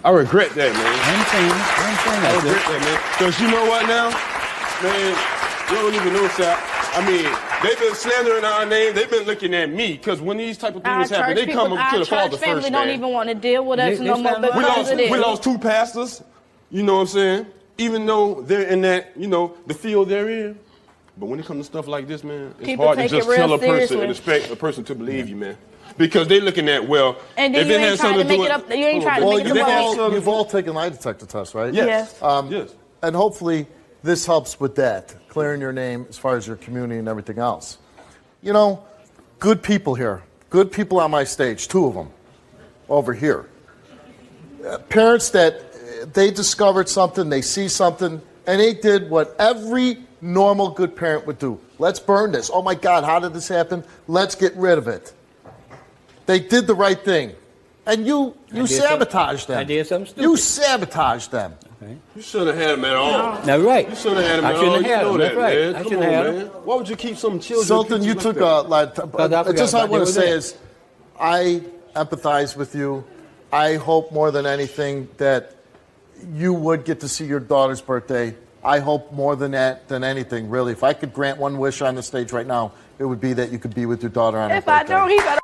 I regret that, man. I regret that, man. Because you know what now? Man, you don't even know, Sap. I mean, they've been slandering our name. They've been looking at me. Because when these type of things happen, they come up to the father family first, don't man. even want to deal with us no more because of this. We lost 2 pastors. You know what I'm saying? Even though they're in that, the field they're in. But when it comes to stuff like this, man, it's People hard to take just it real tell a person seriously. and expect a person to believe you, man. Because they're looking at, well, And then if you it ain't has trying something to to do make it with... up. You ain't trying to Well, make it up. you've all taken lie detector tests, right? Yes. Yes. And hopefully this helps with that, clearing your name as far as your community and everything else. Good people here. Good people on my stage, 2 of them over here. Parents that they discovered something, they see something, and they did what every normal good parent would do. Let's burn this. Oh my God, how did this happen? Let's get rid of it. They did the right thing. And you sabotaged them. I did something stupid. You sabotaged them. Okay. You shouldn't have had him at all. That's right. You shouldn't have had him I at all. shouldn't You have had know him. that, That's right. man. I Come shouldn't on, have had man. him. Why would you keep some children? Sultan, you took just I want to say is, I empathize with you. I hope more than anything that you would get to see your daughter's birthday. I hope more than that than anything, really. If I could grant one wish on the stage right now, it would be that you could be with your daughter on her birthday. If I don't, he better.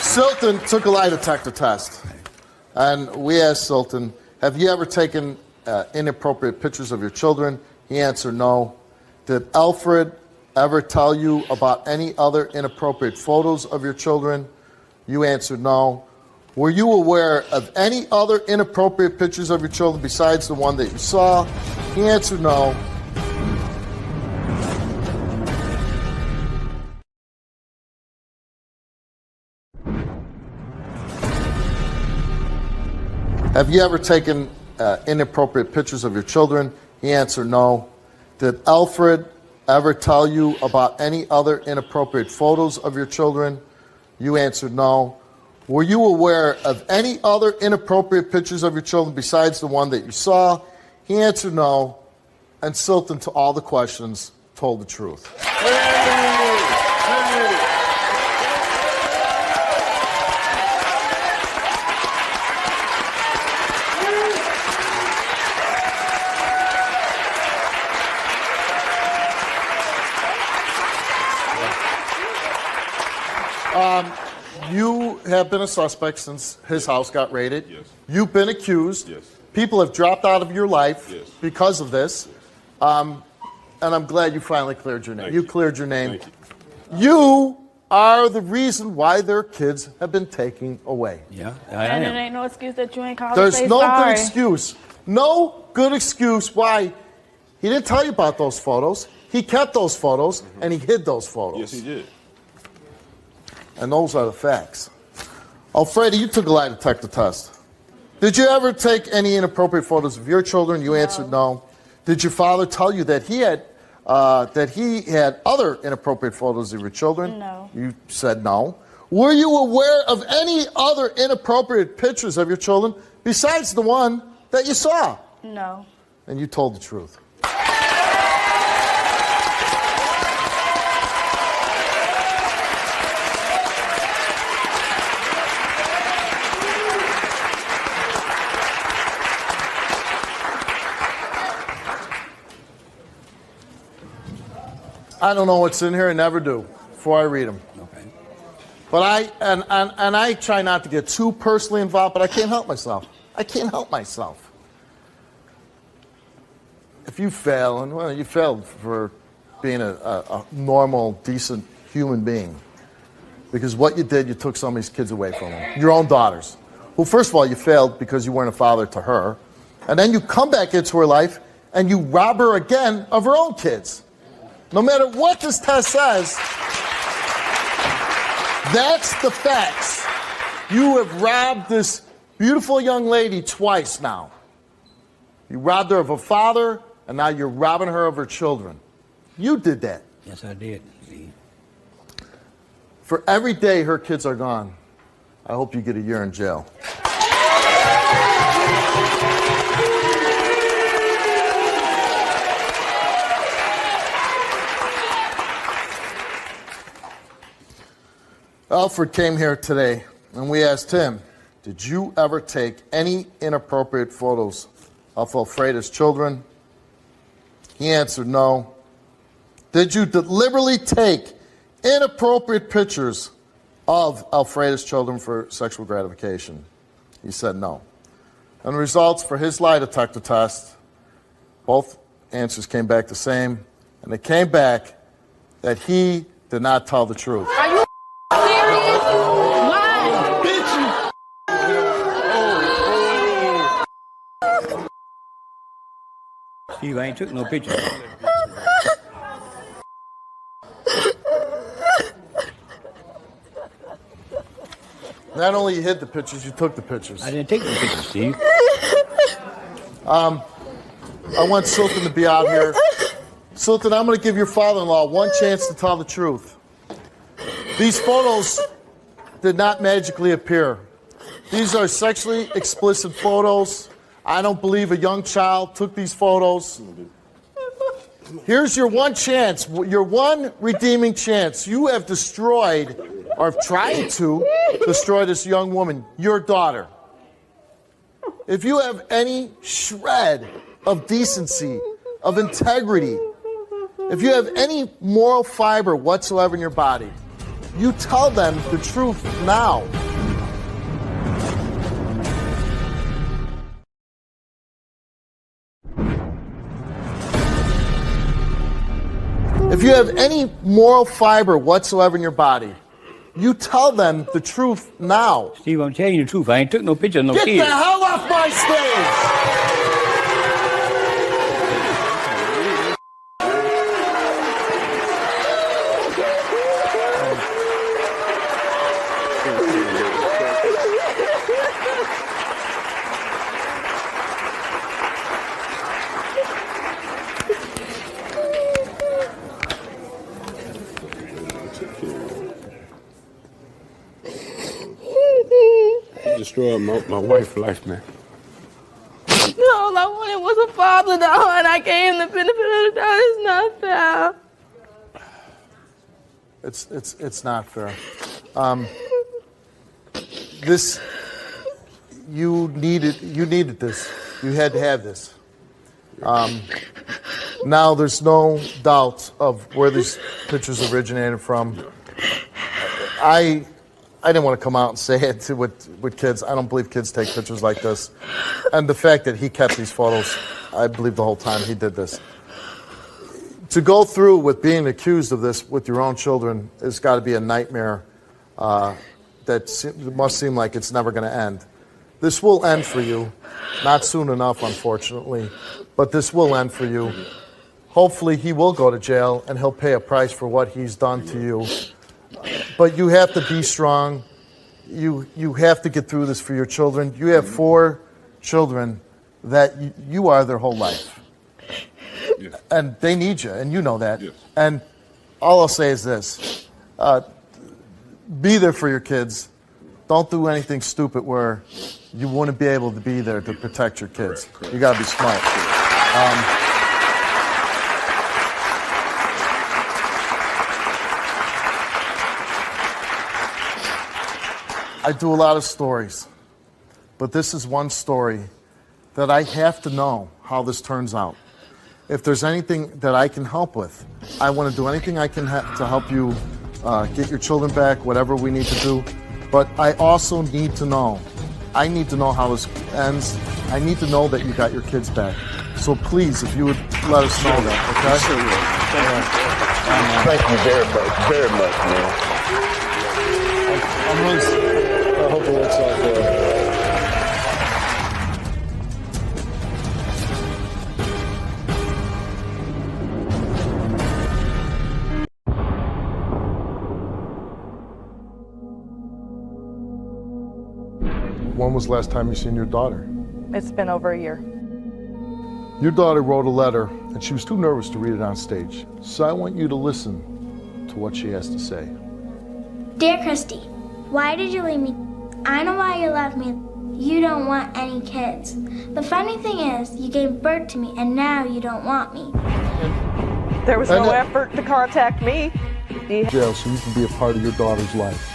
Sultan took a lie detector test. And we asked Sultan, have you ever taken inappropriate pictures of your children? He answered no. Did Alfred ever tell you about any other inappropriate photos of your children? You answered no. Were you aware of any other inappropriate pictures of your children besides the one that you saw? He answered no. Have you ever taken inappropriate pictures of your children? He answered no. Did Alfred ever tell you about any other inappropriate photos of your children? You answered no. Were you aware of any other inappropriate pictures of your children besides the one that you saw? He answered no. And Sultan, to all the questions, told the truth. You have been a suspect since his house got raided. Yes. You've been accused. Yes. People have dropped out of your life Yes. because of this. And I'm glad you finally cleared your name. Thank You you. cleared your name. Thank you. You are the reason why their kids have been taken away. Yeah, And it ain't no excuse that you ain't called There's to say no sorry. good excuse. No good excuse why he didn't tell you about those photos. He kept those photos and he hid those photos. Yes, he did. And those are the facts. Alfreda, you took a lie detector test. Did you ever take any inappropriate photos of your children? You answered no. Did your father tell you that he had other inappropriate photos of your children? No. You said no. Were you aware of any other inappropriate pictures of your children besides the one that you saw? No. And you told the truth. I don't know what's in here, I never do, before I read them. Okay. But I try not to get too personally involved, but I can't help myself. I can't help myself. If you fail, and well, you failed for being a normal, decent human being. Because what you did, you took some of these kids away from them. Your own daughters. Well, first of all, you failed because you weren't a father to her. And then you come back into her life and you rob her again of her own kids. No matter what this test says, that's the facts. You have robbed this beautiful young lady twice now. You robbed her of a father, and now you're robbing her of her children. You did that. Yes, I did. For every day her kids are gone, I hope you get a year in jail. Alfred came here today, and we asked him, did you ever take any inappropriate photos of Alfreda's children? He answered no. Did you deliberately take inappropriate pictures of Alfreda's children for sexual gratification? He said no. And the results for his lie detector test, both answers came back the same, and it came back that he did not tell the truth. Are you serious? Why? Steve, I ain't took no pictures. Not only you hid the pictures, you took the pictures. I didn't take the pictures, Steve. I want Sultan to be out here. Sultan, I'm going to give your father-in-law one chance to tell the truth. These photos did not magically appear. These are sexually explicit photos. I don't believe a young child took these photos. Here's your one chance, your one redeeming chance. You have destroyed, or have tried to destroy this young woman, your daughter. If you have any shred of decency, of integrity, if you have any moral fiber whatsoever in your body, you tell them the truth now. If you have any moral fiber whatsoever in your body, you tell them the truth now. Steve, I'm telling you the truth. I ain't took no picture of no Get kids. the hell off my stage! Destroyed my wife's life, man. All I wanted was a father, though, and I gave him the benefit of the doubt. It's not fair. It's not fair. This, you needed this. You had to have this. Now there's no doubt of where these pictures originated from. I didn't want to come out and say it with kids. I don't believe kids take pictures like this. And the fact that he kept these photos, I believe the whole time he did this. To go through with being accused of this with your own children has got to be a nightmare that must seem like it's never going to end. This will end for you. Not soon enough, unfortunately, but this will end for you. Hopefully he will go to jail and he'll pay a price for what he's done to you. But you have to be strong. You have to get through this for your children. You have 4 children that you are their whole life. Yes. And they need you, and you know that. Yes. And all I'll say is this. Be there for your kids. Don't do anything stupid where you wouldn't be able to be there to protect your kids. You got to be smart. I do a lot of stories, but this is one story that I have to know how this turns out. If there's anything that I can help with, I want to do anything I can to help you get your children back, whatever we need to do. But I also need to know. I need to know how this ends. I need to know that you got your kids back. So please, if you would let us know that, okay? Thank you very much, man. I'm really, I hope it works out there. When was the last time you seen your daughter? It's been over a year. Your daughter wrote a letter, and she was too nervous to read it on stage. So I want you to listen to what she has to say. Dear Christy, why did you leave me? I know why you left me. You don't want any kids. The funny thing is, you gave birth to me, and now you don't want me. There was no effort to contact me. Jail, so you can be a part of your daughter's life.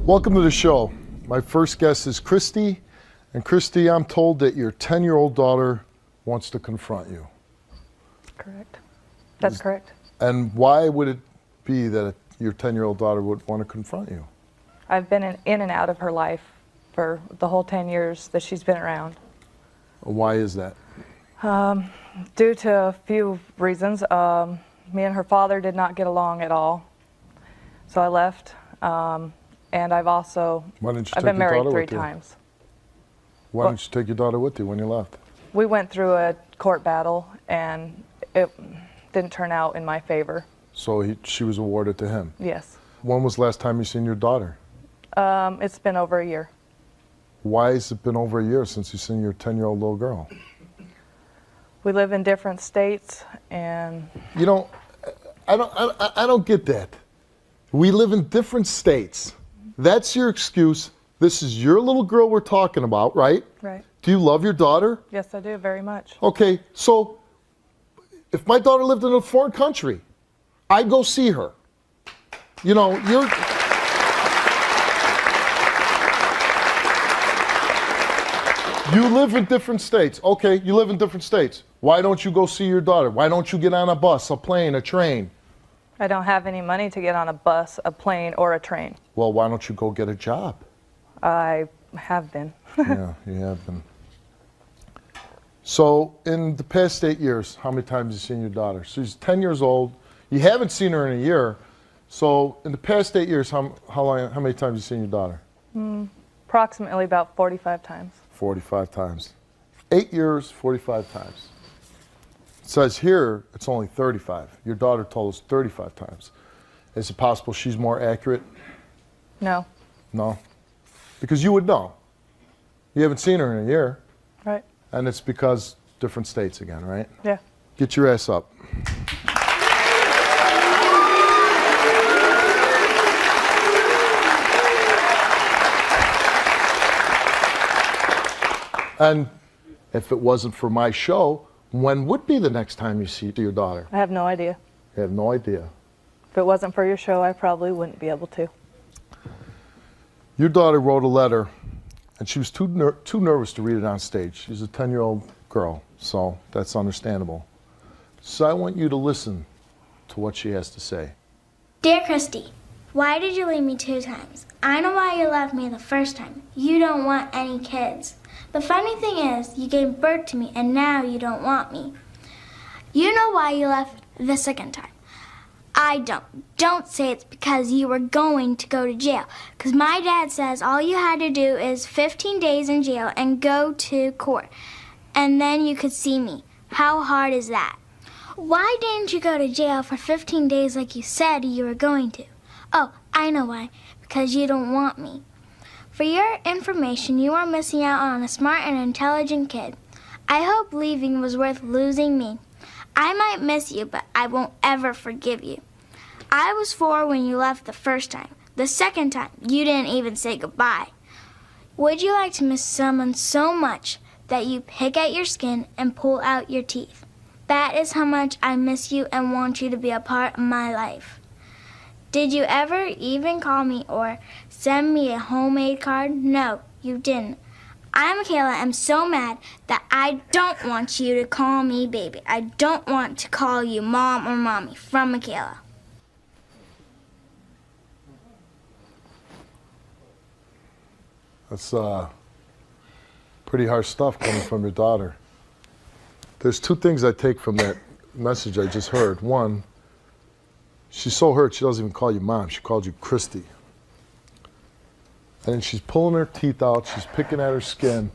Welcome to the show. My first guest is Christy. And Christy, I'm told that your 10-year-old daughter wants to confront you. Correct. That's correct. And why would it be that your 10-year-old daughter would want to confront you? I've been in and out of her life for the whole 10 years that she's been around. Why is that? Due to a few reasons. Me and her father did not get along at all. So I left. And I've also, I've been married 3 times. Why didn't you take your daughter with you when you left? We went through a court battle, and it didn't turn out in my favor. So she was awarded to him? Yes. When was the last time you seen your daughter? It's been over a year. Why has it been over a year since you seen your 10-year-old little girl? We live in different states, and You know, I don't get that. We live in different states. That's your excuse. This is your little girl we're talking about, right? right. Do you love your daughter? Yes, I do very much. Okay, so if my daughter lived in a foreign country, I'd go see her. You know, you live in different states. Okay, you live in different states. Why don't you go see your daughter? Why don't you get on a bus, a plane, a train? I don't have any money to get on a bus, a plane, or a train. Well, why don't you go get a job? I have been. Yeah, you have been. So, in the past 8 years, how many times have you seen your daughter? She's 10 years old. You haven't seen her in a year. So, in the past 8 years, how many times have you seen your daughter? Approximately about 45 times. 45 times. 8 years, 45 times. It says here it's only 35. Your daughter told us 35 times. Is it possible she's more accurate? No. No? Because you would know. You haven't seen her in a year. Right. And it's because different states again, right? Yeah. Get your ass up. And if it wasn't for my show, when would be the next time you see your daughter? I have no idea. You have no idea. If it wasn't for your show, I probably wouldn't be able to. Your daughter wrote a letter, and she was too nervous to read it on stage. She's a 10-year-old girl, so that's understandable. So I want you to listen to what she has to say. Dear Christy, why did you leave me 2 times? I know why you left me the first time. You don't want any kids. The funny thing is, you gave birth to me and now you don't want me. You know why you left the second time. I don't. Don't say it's because you were going to go to jail. Because my dad says all you had to do is 15 days in jail and go to court. And then you could see me. How hard is that? Why didn't you go to jail for 15 days like you said you were going to? Oh, I know why. Because you don't want me. For your information, you are missing out on a smart and intelligent kid. I hope leaving was worth losing me. I might miss you, but I won't ever forgive you. I was 4 when you left the first time. The second time, you didn't even say goodbye. Would you like to miss someone so much that you pick at your skin and pull out your teeth? That is how much I miss you and want you to be a part of my life. Did you ever even call me or send me a homemade card? No, you didn't. I, Michaela, am so mad that I don't want you to call me baby. I don't want to call you mom or mommy. From Michaela. That's pretty harsh stuff coming from your daughter. There's 2 things I take from that message I just heard. One, she's so hurt she doesn't even call you mom. She called you Christy. And she's pulling her teeth out. She's picking at her skin.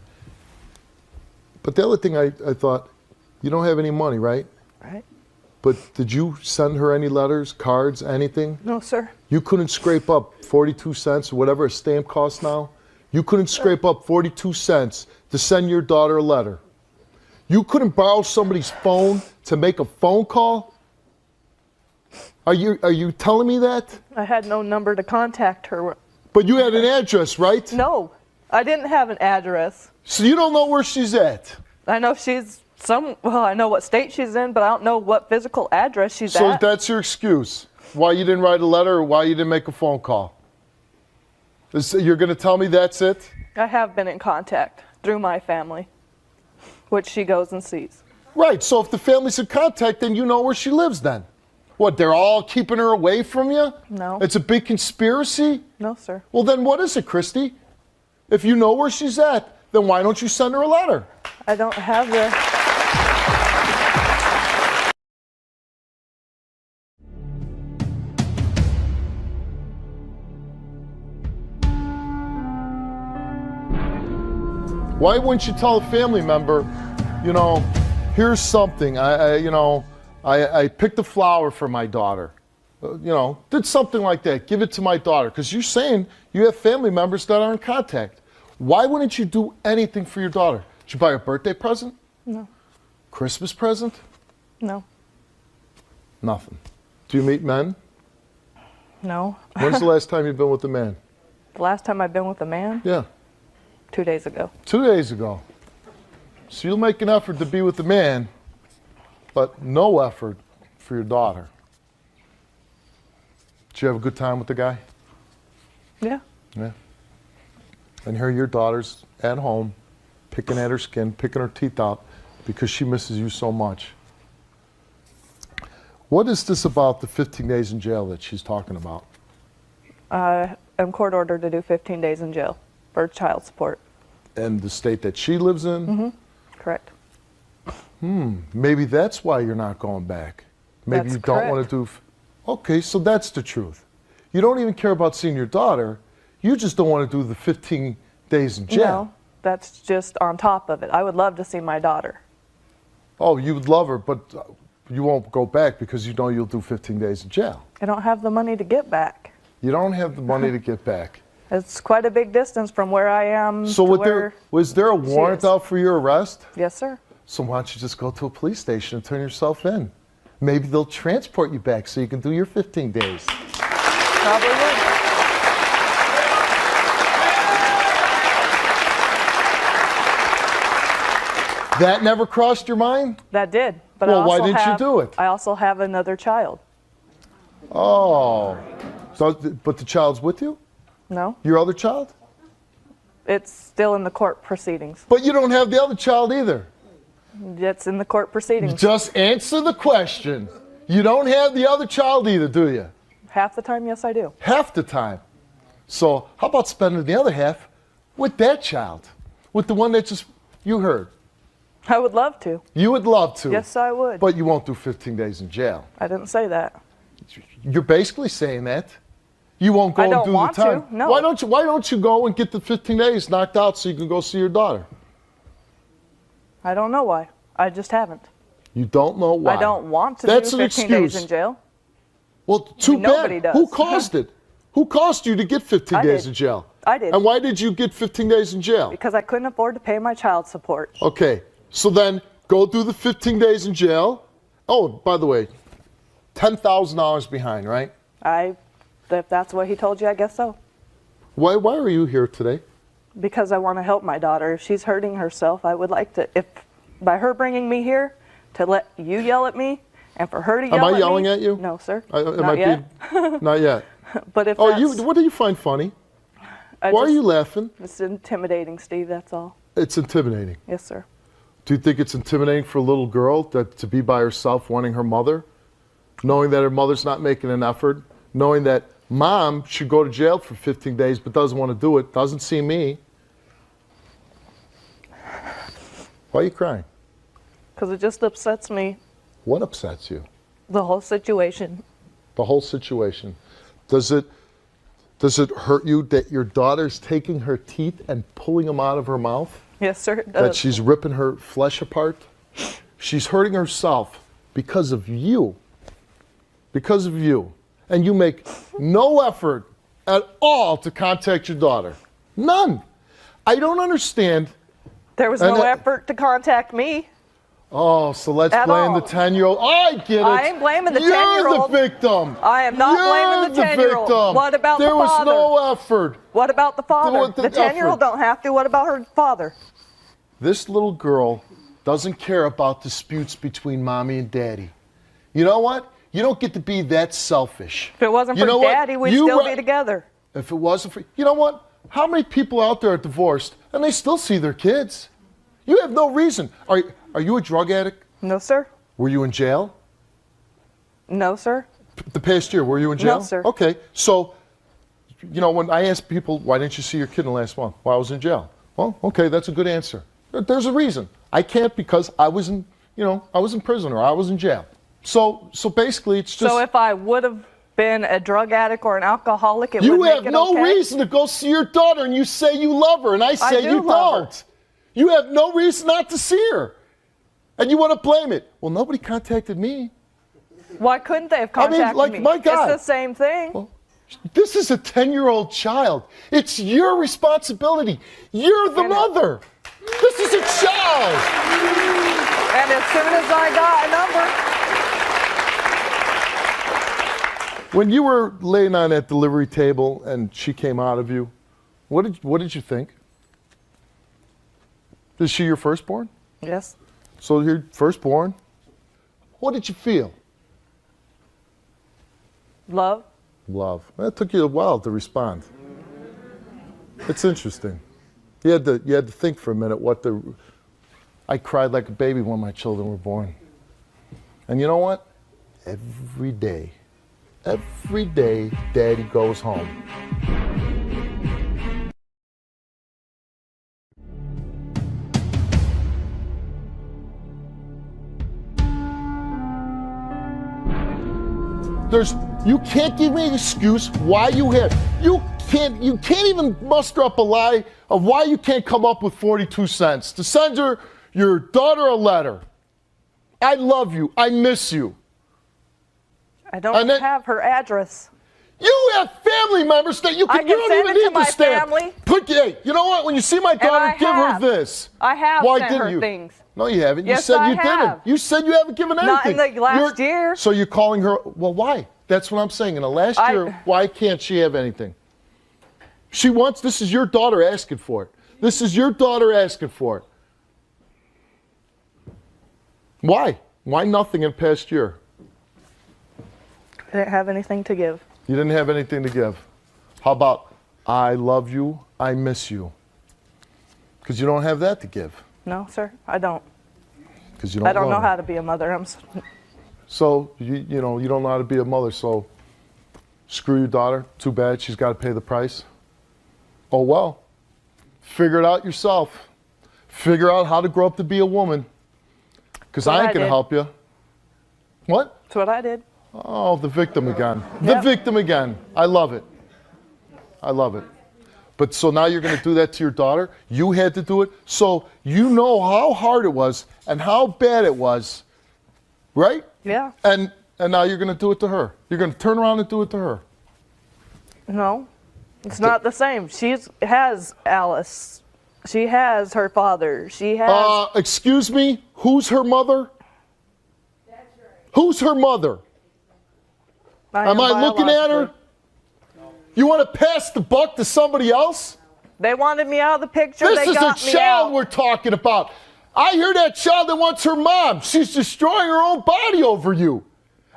But the other thing I thought, you don't have any money, right? Right. But did you send her any letters, cards, anything? No, sir. You couldn't scrape up 42 cents or whatever a stamp costs now? You couldn't scrape up 42 cents to send your daughter a letter. You couldn't borrow somebody's phone to make a phone call? Are you telling me that? I had no number to contact her. But you had an address, right? No, I didn't have an address. So you don't know where she's at? I know she's I know what state she's in, but I don't know what physical address she's So at. that's your excuse? Why you didn't write a letter or why you didn't make a phone call? You're going to tell me that's it? I have been in contact through my family, which she goes and sees. Right, so if the family's in contact, then you know where she lives then. What, they're all keeping her away from you? No. It's a big conspiracy? No, sir. Well, then what is it, Christy? If you know where she's at, then why don't you send her a letter? I don't have the... Why wouldn't you tell a family member, you know, here's something, I picked a flower for my daughter, did something like that, give it to my daughter, because you're saying you have family members that are in contact. Why wouldn't you do anything for your daughter? Did you buy her a birthday present? No. Christmas present? No. Nothing. Do you meet men? No. When's the last time you've been with a man? The last time I've been with a man? Yeah. 2 days ago. 2 days ago. So you'll make an effort to be with the man, but no effort for your daughter. Did you have a good time with the guy? Yeah. Yeah. And here your daughter's at home, picking at her skin, picking her teeth out because she misses you so much. What is this about the 15 days in jail that she's talking about? I'm court ordered to do 15 days in jail for child support. And the state that she lives in? Mm-hmm. Correct. Maybe that's why you're not going back. Maybe That's you don't want to do... Okay, so that's the truth. You don't even care about seeing your daughter. You just don't want to do the 15 days in jail. No, that's just on top of it. I would love to see my daughter. Oh, you would love her, but you won't go back because you know you'll do 15 days in jail. I don't have the money to get back. You don't have the money to get back. It's quite a big distance from where I am So to where was there a warrant out for your arrest? Yes, sir. So why don't you just go to a police station and turn yourself in? Maybe they'll transport you back so you can do your 15 days. Probably would. That never crossed your mind? That did. But Well, I also why didn't you do it? I also have another child. Oh. So, but the child's with you? No, Your other child? it's still in the court proceedings. But you don't have the other child either. It's in the court proceedings. Just answer the question. You don't have the other child either, do you? Half the time, yes, I do. Half the time. So how about spending the other half with that child? With the one that just you heard? I would love to. You would love to. Yes, I would. But you won't do 15 days in jail. I didn't say that. You're basically saying that. You won't go I and don't do want the time. to, no. Why don't you go and get the 15 days knocked out so you can go see your daughter? I don't know why. I just haven't. You don't know why. I don't want to That's do an 15 days excuse. in jail. Well, too Nobody bad. does. Who caused it? Who caused you to get 15 I days did. in jail? I did. And why did you get 15 days in jail? Because I couldn't afford to pay my child support. Okay, so then go do the 15 days in jail. Oh, by the way, $10,000 behind, right? If that's what he told you, I guess so. Why are you here today? Because I want to help my daughter. If she's hurting herself, I would like to, if by her bringing me here, to let you yell at me and for her to yell at me. Am I yelling at you? No, sir. Not yet. Not yet. But if What do you find funny? Why are you laughing? It's intimidating, Steve, that's all. It's intimidating. Yes, sir. Do you think it's intimidating for a little girl to be by herself wanting her mother? Knowing that her mother's not making an effort? Knowing that mom should go to jail for 15 days but doesn't want to do it, doesn't see me? Why are you crying? Because it just upsets me, What upsets you? the whole situation. The whole situation. Does it hurt you that your daughter's taking her teeth and pulling them out of her mouth? Yes, sir, it That does. she's ripping her flesh apart? She's hurting herself because of you. Because of you. And you make no effort at all to contact your daughter. None. I don't understand. There was no effort to contact me. Oh, so let's At blame all. the 10-year-old. I get it. I ain't blaming the You're 10-year-old. the victim. I am not blaming the 10-year-old. victim. What about there the was father? no effort. What about the father? The The 10-year-old effort. don't have to. What about her father? This little girl doesn't care about disputes between mommy and daddy. You know what? You don't get to be that selfish. If it wasn't You for know what? daddy, we'd You still ra- be together. If it wasn't for... You know what? How many people out there are divorced and they still see their kids? You have no reason. Are you a drug addict? No, sir. Were you in jail? No, sir. The past year, were you in jail? No, sir. Okay, so, you know, when I ask people, why didn't you see your kid in the last month? Well, I was in jail. Well, okay, that's a good answer. There's a reason. I can't because I was in, I was in prison or I was in jail. So basically it's just... So if I would have been a drug addict or an alcoholic, it you would make have it no okay? reason to go see your daughter and you say you love her and I say you love her. don't. You have no reason not to see her. And you want to blame it. Well, nobody contacted me. Why couldn't they have contacted me? My God. It's the same thing. Well, this is a 10-year-old child. It's your responsibility. You're the mother. This is a child. And as soon as I got a number. When you were laying on that delivery table and she came out of you, what did you think? Is she your firstborn? Yes. So your firstborn. What did you feel? Love. Love. That took you a while to respond. It's interesting. You had to think for a minute I cried like a baby when my children were born. And you know what? Every day, Daddy goes home. You can't give me an excuse why you can't even muster up a lie of why you can't come up with 42 cents to send your daughter a letter. I love you. I miss you. I don't have her address. You have family members that you don't even need to stamp. Hey, you know what? When you see my daughter, give her this. I have Why sent didn't her you? things. No, you haven't. Yes, you said I you have. didn't. You said you haven't given anything. Not in the last year. So you're calling her, well, why? That's what I'm saying. In the last year, why can't she have anything? This is your daughter asking for it. This is your daughter asking for it. Why? Why nothing in the past year? I didn't have anything to give. You didn't have anything to give. How about, I love you, I miss you? Because you don't have that to give. No, sir, I don't. Because you don't. I don't know her. how to be a mother. So you don't know how to be a mother. So screw your daughter. Too bad she's got to pay the price. Oh well. Figure it out yourself. Figure out how to grow up to be a woman. Because I ain't gonna help you. What? That's what I did. Oh, the victim again. The victim again. I love it. I love it. But so now you're going to do that to your daughter? You had to do it? So you know how hard it was and how bad it was, right? Yeah. And now you're going to do it to her. You're going to turn around and do it to her. No, it's not the same. She has Alice. She has her father. She has... Excuse me? Who's her mother? That's right. Who's her mother? Am I looking at her? You want to pass the buck to somebody else? They wanted me out of the picture. This is a child we're talking about. I hear that child that wants her mom. She's destroying her own body over you.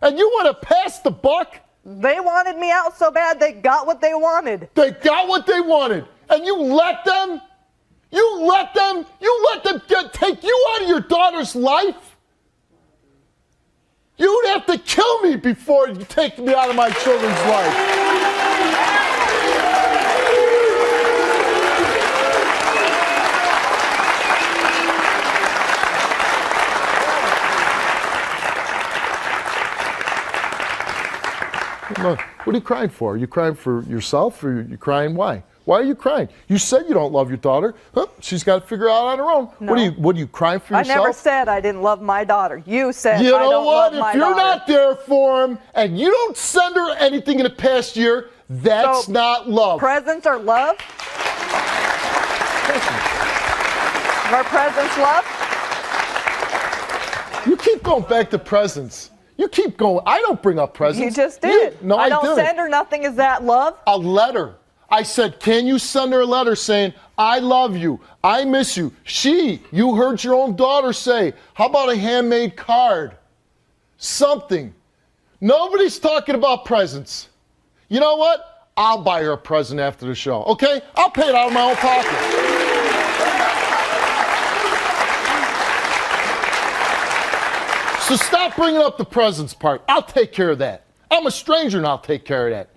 And you want to pass the buck? They wanted me out so bad they got what they wanted. They got what they wanted. And you let them? You let them take you out of your daughter's life? You'd have to kill me before you take me out of my children's life. What are you crying for? Are you crying for yourself, or are you crying why? Why are you crying? You said you don't love your daughter. Huh? She's got to figure it out on her own. No. What are you crying for yourself? I never said I didn't love my daughter. You said I don't love my daughter. If you're not there for him and you don't send her anything in the past year, that's not love. Presents are love? Are presents love? You keep going back to presents. You keep going. I don't bring up presents. You just did. No, I didn't. don't send her nothing. Is that love? A letter. I said, can you send her a letter saying, I love you, I miss you? You heard your own daughter say, how about a handmade card? Something. Nobody's talking about presents. You know what? I'll buy her a present after the show, okay? I'll pay it out of my own pocket. So stop bringing up the presents part. I'll take care of that. I'm a stranger and I'll take care of that.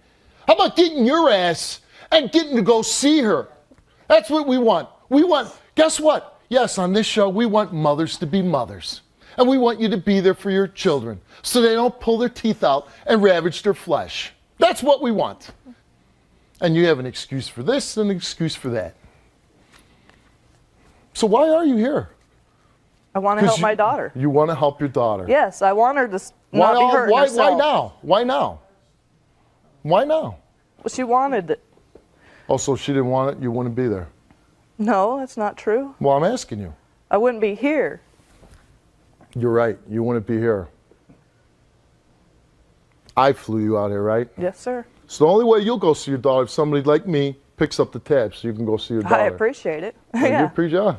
How about getting your ass and getting to go see her? That's what we want. Guess what? Yes, on this show, we want mothers to be mothers. And we want you to be there for your children so they don't pull their teeth out and ravage their flesh. That's what we want. And you have an excuse for this and an excuse for that. So why are you here? I want to help my daughter. You want to help your daughter? Yes, I want her to not be hurting herself. Why now? Why now? Why now? Well, she wanted it. Also, if she didn't want it, you wouldn't be there. No, that's not true. Well, I'm asking you. I wouldn't be here. You're right. You wouldn't be here. I flew you out here, right? Yes, sir. It's the only way you'll go see your daughter if somebody like me picks up the tab so you can go see your daughter. I appreciate it. You appreciate it?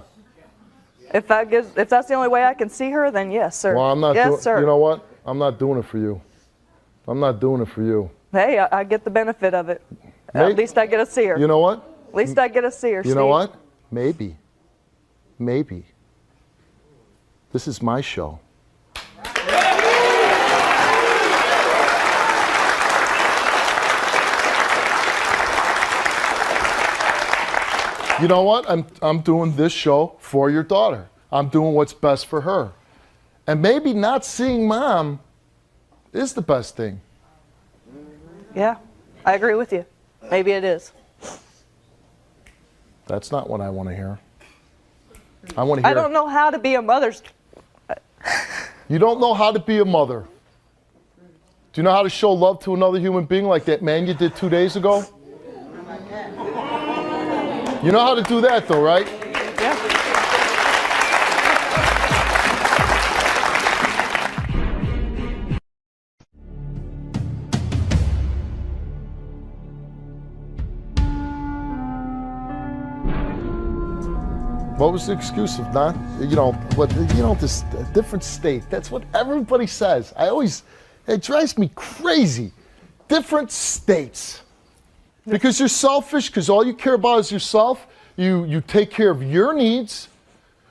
If that's the only way I can see her, then yes, sir. Well, I'm not yes, sir. You know what? I'm not doing it for you. I'm not doing it for you. Hey, I get the benefit of it. At least I get to see her. You know what? At least I get to see her, You know what? Maybe. Maybe. This is my show. You know what? I'm doing this show for your daughter. I'm doing what's best for her. And maybe not seeing mom is the best thing. Yeah, I agree with you. Maybe it is. That's not what I want to hear. I want to hear. I don't know how to be a mother. You don't know how to be a mother. Do you know how to show love to another human being like that man you did 2 days ago? You know how to do that though, right? Yeah. What was the excuse of not, this different state? That's what everybody says. It drives me crazy. Different states. Because you're selfish, because all you care about is yourself. You take care of your needs,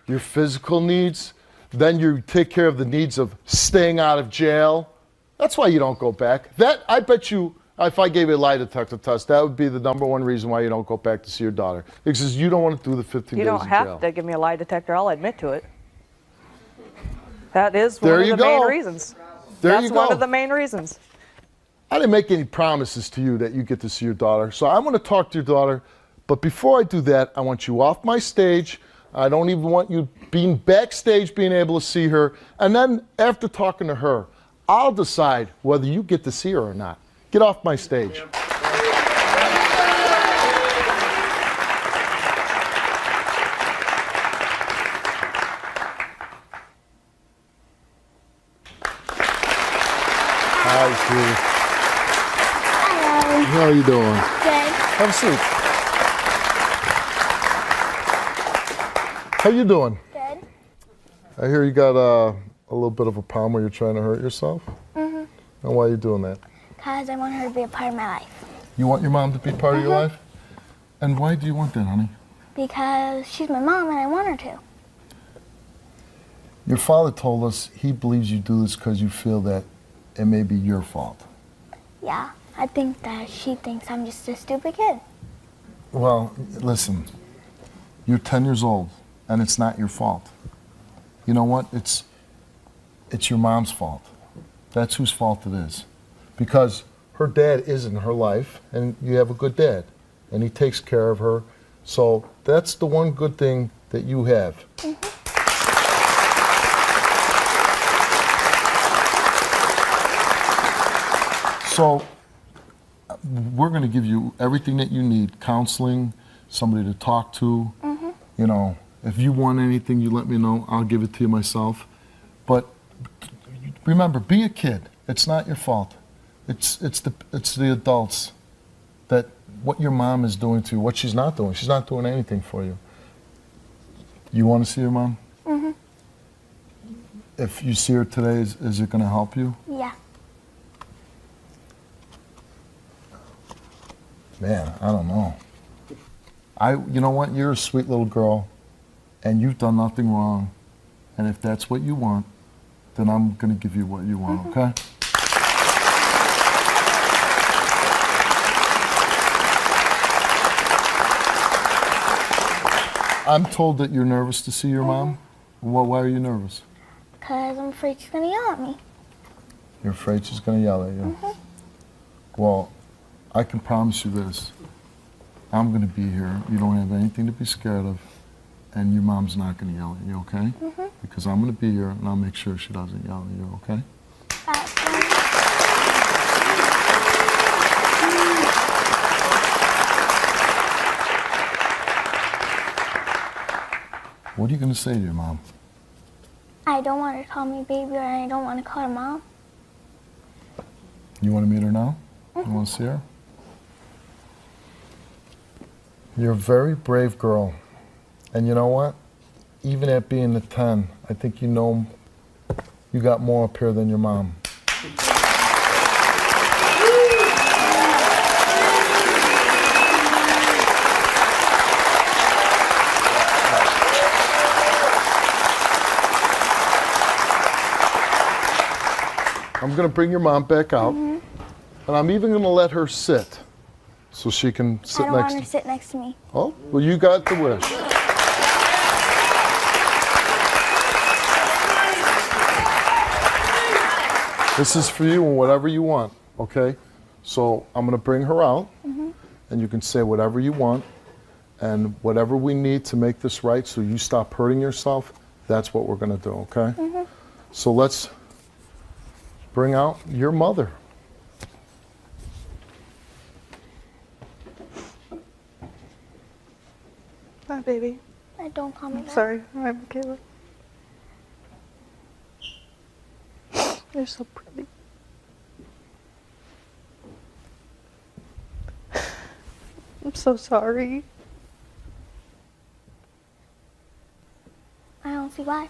your physical needs. Then you take care of the needs of staying out of jail. That's why you don't go back. I bet you, if I gave you a lie detector test, that would be the #1 reason why you don't go back to see your daughter. Because you don't want to do the 15 days in jail. You don't have to give me a lie detector. I'll admit to it. That is one of the main reasons. That's one of the main reasons. I didn't make any promises to you that you get to see your daughter. So I want to talk to your daughter. But before I do that, I want you off my stage. I don't even want you being backstage, being able to see her. And then after talking to her, I'll decide whether you get to see her or not. Get off my stage. Hi, Steve. Hello. How are you doing? Good. Have a seat. How you doing? Good. I hear you got a little bit of a problem where you're trying to hurt yourself. Mm-hmm. And why are you doing that? Because I want her to be a part of my life. You want your mom to be part of your life? And why do you want that, honey? Because she's my mom and I want her to. Your father told us he believes you do this because you feel that it may be your fault. Yeah, I think that she thinks I'm just a stupid kid. Well, listen, you're 10 years old and it's not your fault. You know what? It's your mom's fault. That's whose fault it is. Because her dad is in her life and you have a good dad and he takes care of her. So that's the one good thing that you have. Mm-hmm. So we're going to give you everything that you need, counseling, somebody to talk to. Mm-hmm. You know, if you want anything, you let me know. I'll give it to you myself. But remember, be a kid. It's not your fault. It's the adults that what your mom is doing to you, what she's not doing. She's not doing anything for you. You want to see your mom? Mm-hmm. If you see her today, is it going to help you? Yeah. Man, I don't know. You know what? You're a sweet little girl, and you've done nothing wrong. And if that's what you want, then I'm going to give you what you want, okay? I'm told that you're nervous to see your mom. Well, why are you nervous? Because I'm afraid she's going to yell at me. You're afraid she's going to yell at you? Mm-hmm. Well, I can promise you this. I'm going to be here. You don't have anything to be scared of. And your mom's not going to yell at you, okay? Mm-hmm. Because I'm going to be here and I'll make sure she doesn't yell at you, okay? What are you going to say to your mom? I don't want her to call me baby, or I don't want to call her mom. You want to meet her now? You want to see her? You're a very brave girl. And you know what? Even at being a 10, I think you know you got more up here than your mom. I'm going to bring your mom back out, and I'm even going to let her sit so she can sit I don't next want her to sit next to me. Oh, well, you got the wish. This is for you and whatever you want, okay? So I'm going to bring her out, and you can say whatever you want, and whatever we need to make this right so you stop hurting yourself, that's what we're going to do, okay? So let's bring out your mother. Hi, baby. Don't call me that. Sorry, I'm Kayla. You're so pretty. I'm so sorry. I don't see why.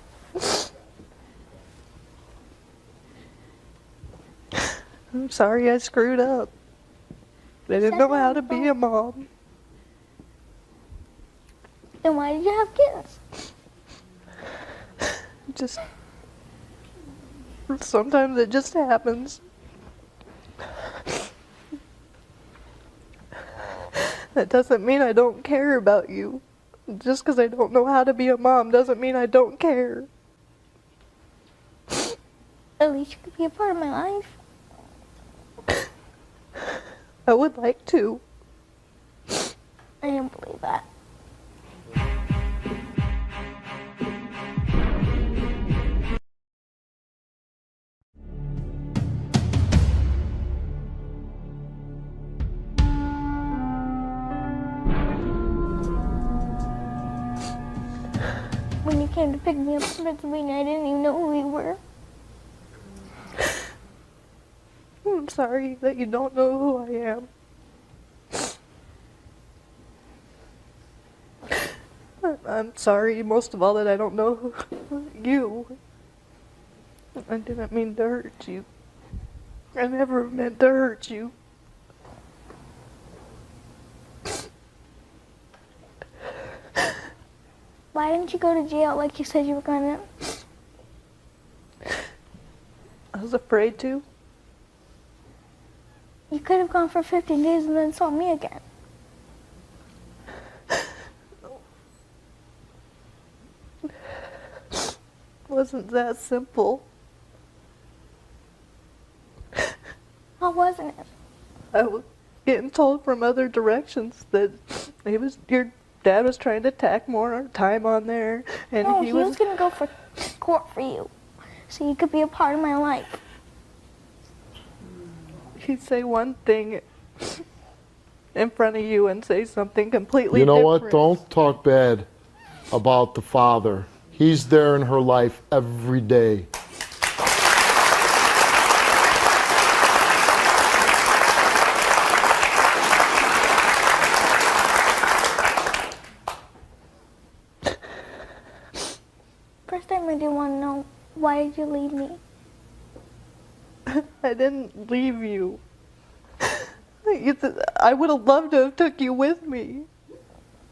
I'm sorry I screwed up. I didn't know how to be a mom. Then why did you have kids? Just sometimes it just happens. That doesn't mean I don't care about you. Just because I don't know how to be a mom doesn't mean I don't care. At least you could be a part of my life. I would like to. I didn't believe that. When you came to pick me up from Pennsylvania, I didn't even know who you were. I'm sorry that you don't know who I am. I'm sorry most of all that I don't know you. I didn't mean to hurt you. I never meant to hurt you. Why didn't you go to jail like you said you were gonna? I was afraid to. You could have gone for 15 days and then saw me again. Wasn't that simple. How wasn't it? I was getting told from other directions that your dad was trying to tack more time on there, and No, he he was gonna go for court for you, so you could be a part of my life. He'd say one thing in front of you and say something completely You know different. what? Don't talk bad about the father. He's there in her life every day. First time I do want to know, why did you leave me? I didn't leave you. I would have loved to have took you with me.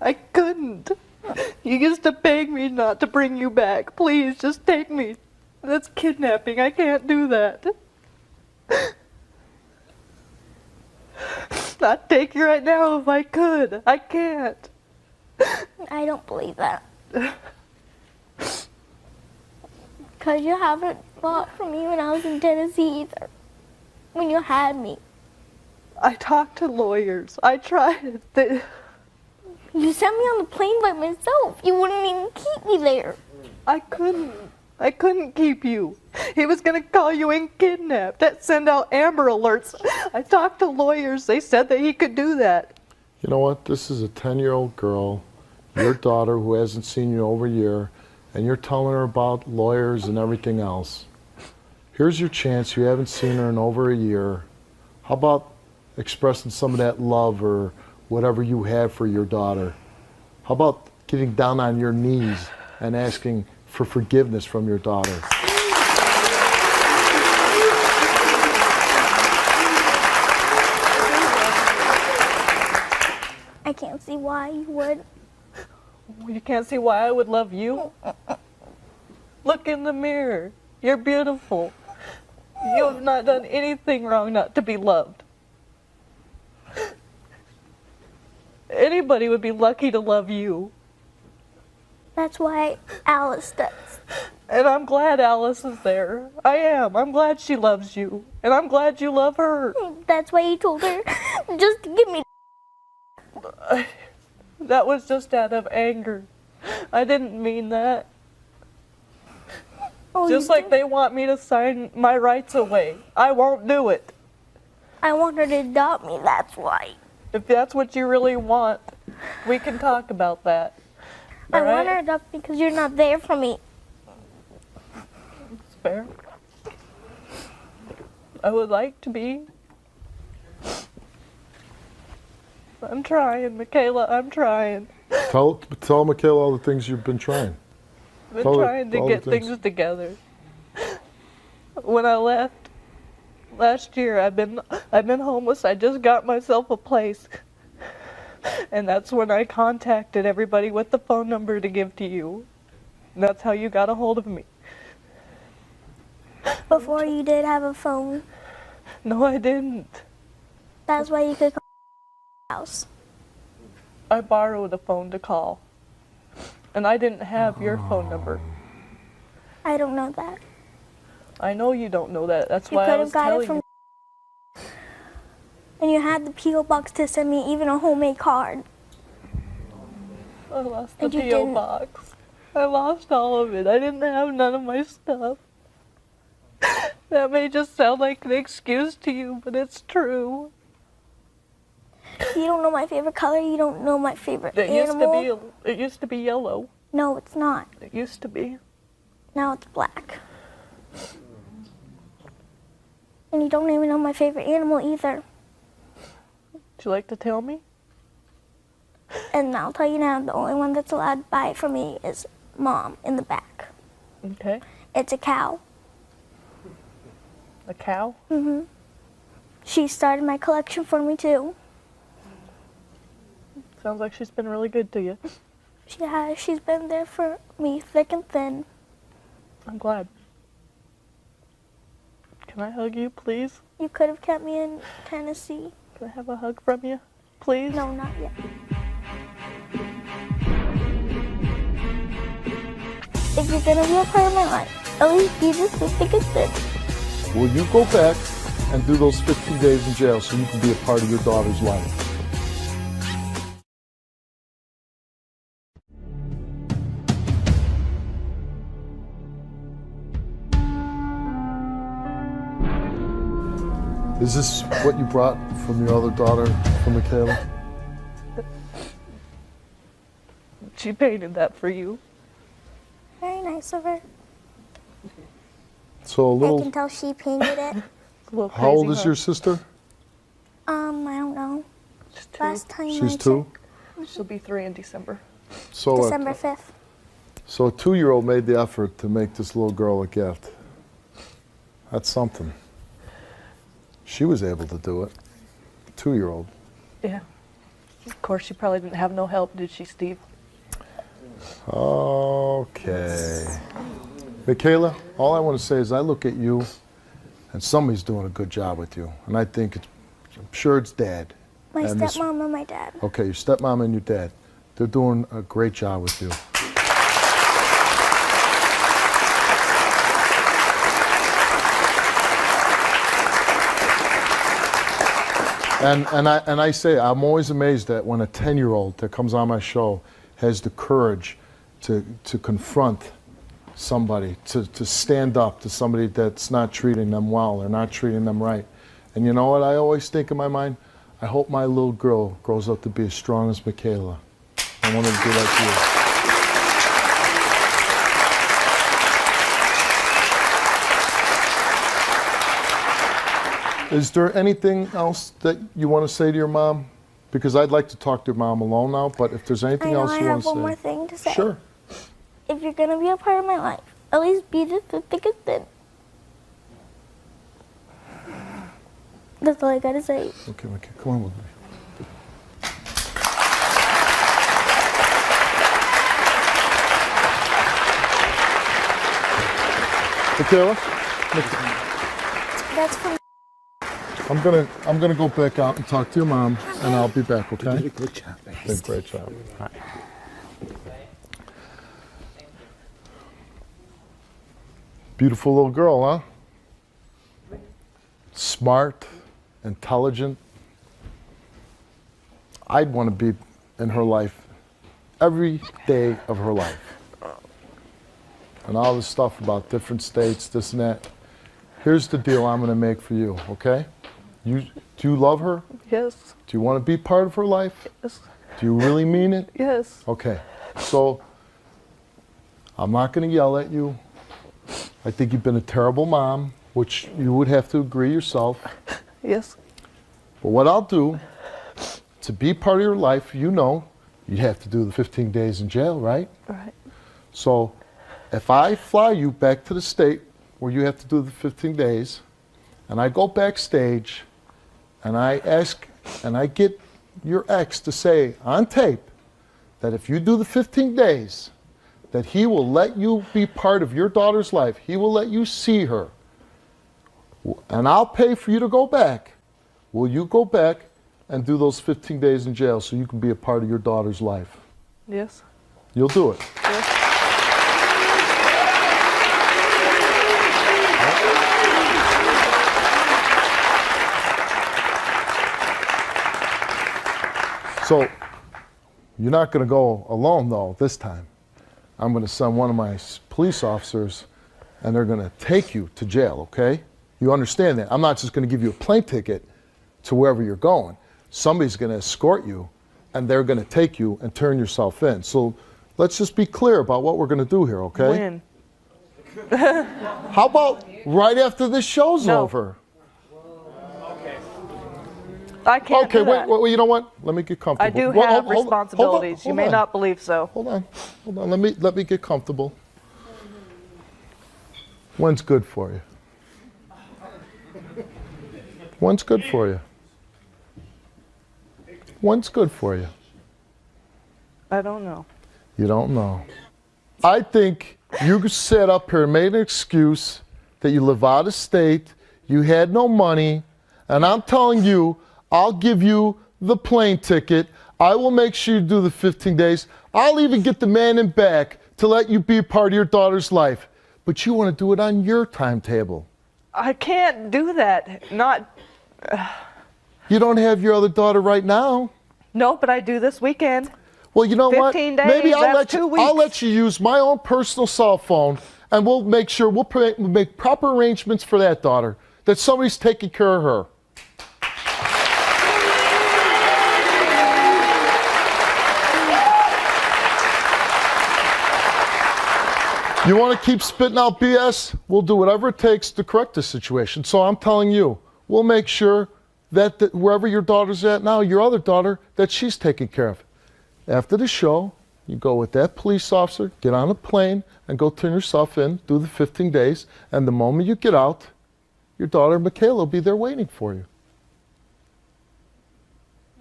I couldn't. You used to beg me not to bring you back. Please, just take me. That's kidnapping. I can't do that. I'd take you right now if I could. I can't. I don't believe that. Because you haven't fought for me when I was in Tennessee either. When you had me. I talked to lawyers. I tried. You sent me on the plane by myself. You wouldn't even keep me there. I couldn't keep you. He was gonna call you in kidnapped. That send out Amber Alerts. I talked to lawyers. They said that he could do that. You know what? This is a 10-year-old girl, your daughter who hasn't seen you over a year, and you're telling her about lawyers and everything else. Here's your chance. You haven't seen her in over a year. How about expressing some of that love or whatever you have for your daughter? How about getting down on your knees and asking for forgiveness from your daughter? I can't see why you would. You can't see why I would love you? Look in the mirror. You're beautiful. You have not done anything wrong not to be loved. Anybody would be lucky to love you. That's why Alice does. And I'm glad Alice is there. I am. I'm glad she loves you. And I'm glad you love her. That's why you told her just to give me. That was just out of anger. I didn't mean that. Oh, Just like they want me to sign my rights away. I won't do it. I want her to adopt me, that's why. If that's what you really want, we can talk about that. I All want right? her to adopt me because you're not there for me. It's fair. I would like to be. I'm trying, Michaela, I'm trying. Tell Michaela all the things you've been trying. I've been trying to get things together. When I left last year, I've been homeless. I just got myself a place. And that's when I contacted everybody with the phone number to give to you. And that's how you got a hold of me. Before you did have a phone. No, I didn't. That's why you could call my house. I borrowed a phone to call. And I didn't have your phone number. I don't know that. I know you don't know that. That's You why could I have was got it telling from. you. And you had the P.O. box to send me even a homemade card. I lost the And you P.O. didn't. box. I lost all of it. I didn't have none of my stuff. That may just sound like an excuse to you, but it's true. You don't know my favorite color. You don't know my favorite It animal. used to be yellow. No, it's not. It used to be. Now it's black. And you don't even know my favorite animal either. Would you like to tell me? And I'll tell you now, the only one that's allowed to buy it from me is Mom in the back. Okay. It's a cow. A cow? Mm-hmm. She started my collection for me too. Sounds like she's been really good to you. She has. She's been there for me thick and thin. I'm glad. Can I hug you, please? You could have kept me in Tennessee. Can I have a hug from you, please? No, not yet. If you're gonna be a part of my life, at least be this thick and thin. Will you go back and do those 15 days in jail so you can be a part of your daughter's life? Is this what you brought from your other daughter, from Michaela? She painted that for you. Very nice of her. So a I little. can tell she painted it. How old is your sister? I don't know. Last time I She's 2. She'll be 3 in December. So December 5th. So a 2-year-old made the effort to make this little girl a gift. That's something. She was able to do it. 2-year-old. Yeah. Of course, she probably didn't have no help, did she, Steve? Okay. Michaela, all I want to say is I look at you and somebody's doing a good job with you. And I think I'm sure it's Dad. My And this- stepmom and my dad. Okay, your stepmom and your dad. They're doing a great job with you. And I say, I'm always amazed that when a 10-year-old that comes on my show has the courage to confront somebody, to stand up to somebody that's not treating them well or not treating them right. And you know what I always think in my mind? I hope my little girl grows up to be as strong as Michaela. I want her to be like you. Is there anything else that you want to say to your mom? Because I'd like to talk to your mom alone now, but if there's anything else you want to say. I have one more thing to say. Sure. If you're going to be a part of my life, at least be the thick and thin. That's all I got to say. Okay, come on with me. Michaela? That's from I'm gonna go back out and talk to your mom, and I'll be back. Okay? You did a good job. You did a great job. All right. Beautiful little girl, huh? Smart, intelligent. I'd want to be in her life every day of her life. And all this stuff about different states, this and that. Here's the deal I'm going to make for you, okay? Do you love her? Yes. Do you want to be part of her life? Yes. Do you really mean it? Yes. Okay. So, I'm not going to yell at you. I think you've been a terrible mom, which you would have to agree yourself. Yes. But what I'll do, to be part of your life, you know, you'd have to do the 15 days in jail, right? Right. So, if I fly you back to the state where you have to do the 15 days, and I go backstage, and I ask, and I get your ex to say on tape that if you do the 15 days, that he will let you be part of your daughter's life. He will let you see her. And I'll pay for you to go back. Will you go back and do those 15 days in jail so you can be a part of your daughter's life? Yes. You'll do it. Yes. So, you're not going to go alone, though, this time. I'm going to send one of my police officers, and they're going to take you to jail, okay? You understand that? I'm not just going to give you a plane ticket to wherever you're going. Somebody's going to escort you, and they're going to take you and turn yourself in. So, let's just be clear about what we're going to do here, okay? When? How about right after this show's over? I can't okay, do that. wait, you know what? Let me get comfortable. I do Well, have hold on, responsibilities. hold You may on. not believe so. Hold on. Let me get comfortable. When's good for you? When's good for you? When's good for you? I don't know. You don't know. I think you sat up here and made an excuse that you live out of state, you had no money, and I'm telling you, I'll give you the plane ticket. I will make sure you do the 15 days. I'll even get the man in back to let you be a part of your daughter's life. But you want to do it on your timetable. I can't do that. Not. You don't have your other daughter right now. No, but I do this weekend. Well, you know 15 what? days, Maybe that's 2 weeks. I'll let you use my own personal cell phone, and we'll make sure we'll make proper arrangements for that daughter, that somebody's taking care of her. You want to keep spitting out BS? We'll do whatever it takes to correct the situation. So I'm telling you, we'll make sure that wherever your daughter's at now, your other daughter, that she's taken care of. After the show, you go with that police officer, get on a plane, and go turn yourself in, do the 15 days, and the moment you get out, your daughter, Michaela, will be there waiting for you.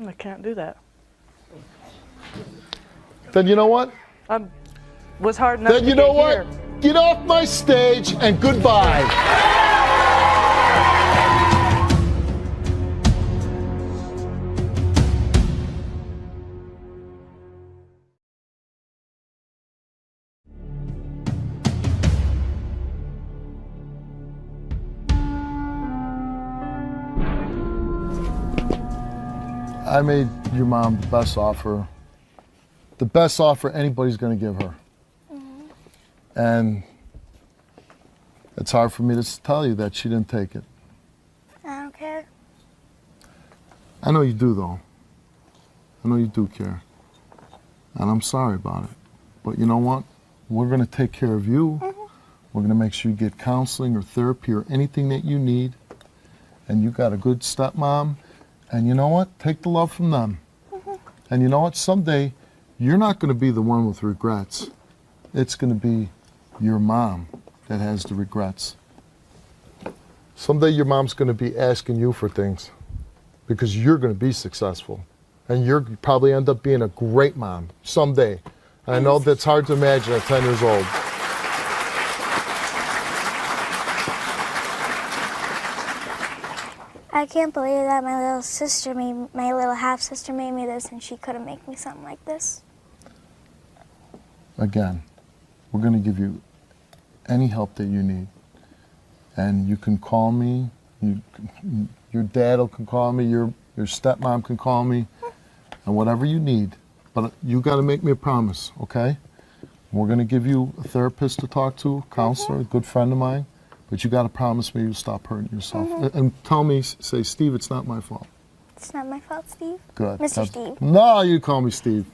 I can't do that. Then you know what? Was hard enough then to you know get what? here. Get off my stage and goodbye. I made your mom the best offer anybody's going to give her. And it's hard for me to tell you that she didn't take it. I don't care. I know you do, though. I know you do care. And I'm sorry about it. But you know what? We're going to take care of you. We're going to make sure you get counseling or therapy or anything that you need. and you got a good stepmom, and you know what? Take the love from them. And you know what? Someday, you're not going to be the one with regrets. It's going to be your mom that has the regrets. Someday your mom's going to be asking you for things because you're going to be successful. And you're probably end up being a great mom someday. And I know that's hard to imagine at 10 years old. I can't believe that my little half-sister made me this, and she couldn't make me something like this. Again, we're going to give you any help that you need. And you can call me, your dad can call me, your stepmom can call me, and whatever you need. But you got to make me a promise, okay? We're going to give you a therapist to talk to, a counselor, a good friend of mine. But you got to promise me you'll stop hurting yourself. And tell me, say, Steve, it's not my fault. It's not my fault, Steve. Good. Mr. Steve. No, you call me Steve.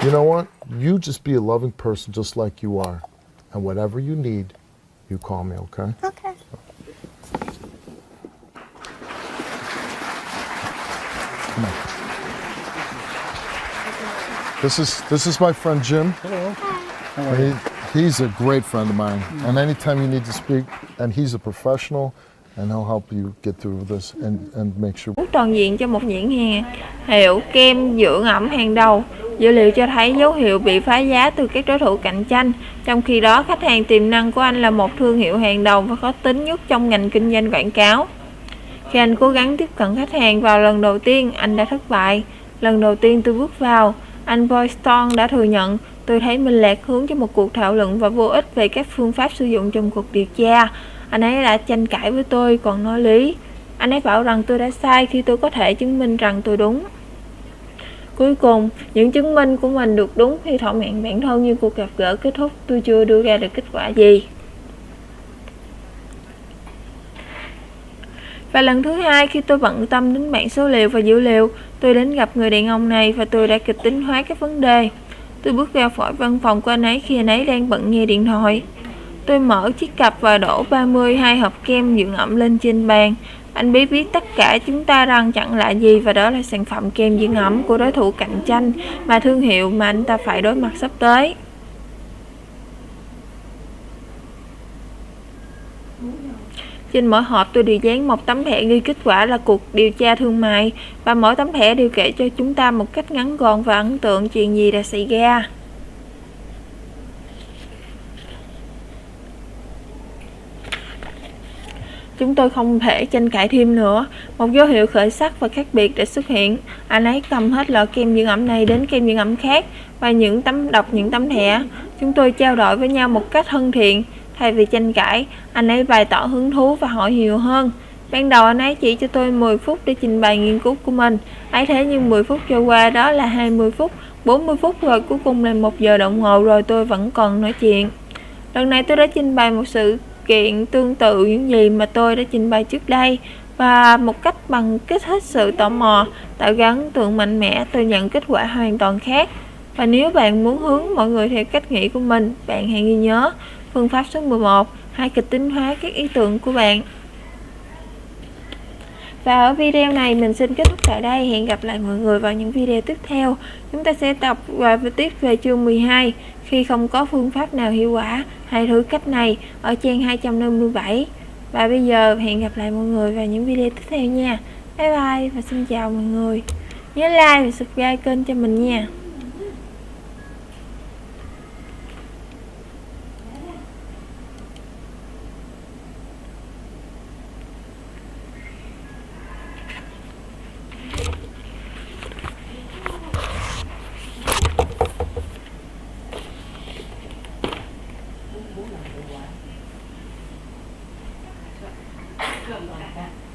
You know what? You just be a loving person just like you are. And whatever you need, you call me, okay? Okay. Come on. This is my friend Jim. Hello. How are you? He's a great friend of mine. And anytime you need to speak, and he's a professional, and he'll help you get through this and make sure. Toàn diện cho một nhãn hàng hiệu kem dưỡng ẩm hàng đầu. Dữ liệu cho thấy dấu hiệu bị phá giá từ các đối thủ cạnh tranh. Trong khi đó, khách hàng tiềm năng của anh là một thương hiệu hàng đầu và khó tính nhất trong ngành kinh doanh quảng cáo. Khi anh cố gắng tiếp cận khách hàng vào lần đầu tiên, anh đã thất bại. Lần đầu tiên tôi bước vào, anh Boyston đã thừa nhận, tôi thấy mình lạc hướng cho một cuộc thảo luận và vô ích về các phương pháp sử dụng trong cuộc điều tra. Anh ấy đã tranh cãi với tôi còn nói lý. Anh ấy bảo rằng tôi đã sai khi tôi có thể chứng minh rằng tôi đúng. Cuối cùng, những chứng minh của mình được đúng khi thỏa mãn bản thân, như cuộc gặp gỡ kết thúc, tôi chưa đưa ra được kết quả gì. Và lần thứ hai, khi tôi bận tâm đến bảng số liệu và dữ liệu, tôi đến gặp người đàn ông này và tôi đã kịch tính hóa các vấn đề. Tôi bước ra khỏi văn phòng của anh ấy khi anh ấy đang bận nghe điện thoại. Tôi mở chiếc cặp và đổ 32 hộp kem dưỡng ẩm lên trên bàn. Anh bé biết tất cả chúng ta rằng chẳng là gì, và đó là sản phẩm kem dưỡng ẩm của đối thủ cạnh tranh mà thương hiệu mà anh ta phải đối mặt sắp tới. Trên mỗi hộp tôi đều dán một tấm thẻ ghi kết quả là cuộc điều tra thương mại, và mỗi tấm thẻ đều kể cho chúng ta một cách ngắn gọn và ấn tượng chuyện gì đã xảy ra. Chúng tôi không thể tranh cãi thêm nữa. Một dấu hiệu khởi sắc và khác biệt đã xuất hiện. Anh ấy cầm hết loại kem dưỡng ẩm này đến kem dưỡng ẩm khác và đọc những tấm thẻ. Chúng tôi trao đổi với nhau một cách thân thiện. Thay vì tranh cãi, anh ấy bày tỏ hứng thú và hỏi nhiều hơn. Ban đầu anh ấy chỉ cho tôi 10 phút để trình bày nghiên cứu của mình. Ấy thế nhưng 10 phút trôi qua, đó là 20 phút, 40 phút rồi cuối cùng là 1 giờ đồng hồ rồi tôi vẫn còn nói chuyện. Lần này tôi đã trình bày một sự kiện tương tự những gì mà tôi đã trình bày trước đây, và một cách bằng kích thích sự tò mò, tạo ra ấn tượng mạnh mẽ, tôi nhận kết quả hoàn toàn khác. Và nếu bạn muốn hướng mọi người theo cách nghĩ của mình, bạn hãy ghi nhớ phương pháp số 11, hãy kịch tính hóa các ý tưởng của bạn. Và ở video này mình xin kết thúc tại đây. Hẹn gặp lại mọi người vào những video tiếp theo. Chúng ta sẽ đọc và tiếp về chương 12. Khi không có phương pháp nào hiệu quả, hãy thử cách này ở trang 257. Và bây giờ hẹn gặp lại mọi người vào những video tiếp theo nha. Bye bye và xin chào mọi người. Nhớ like và subscribe kênh cho mình nha. Good luck.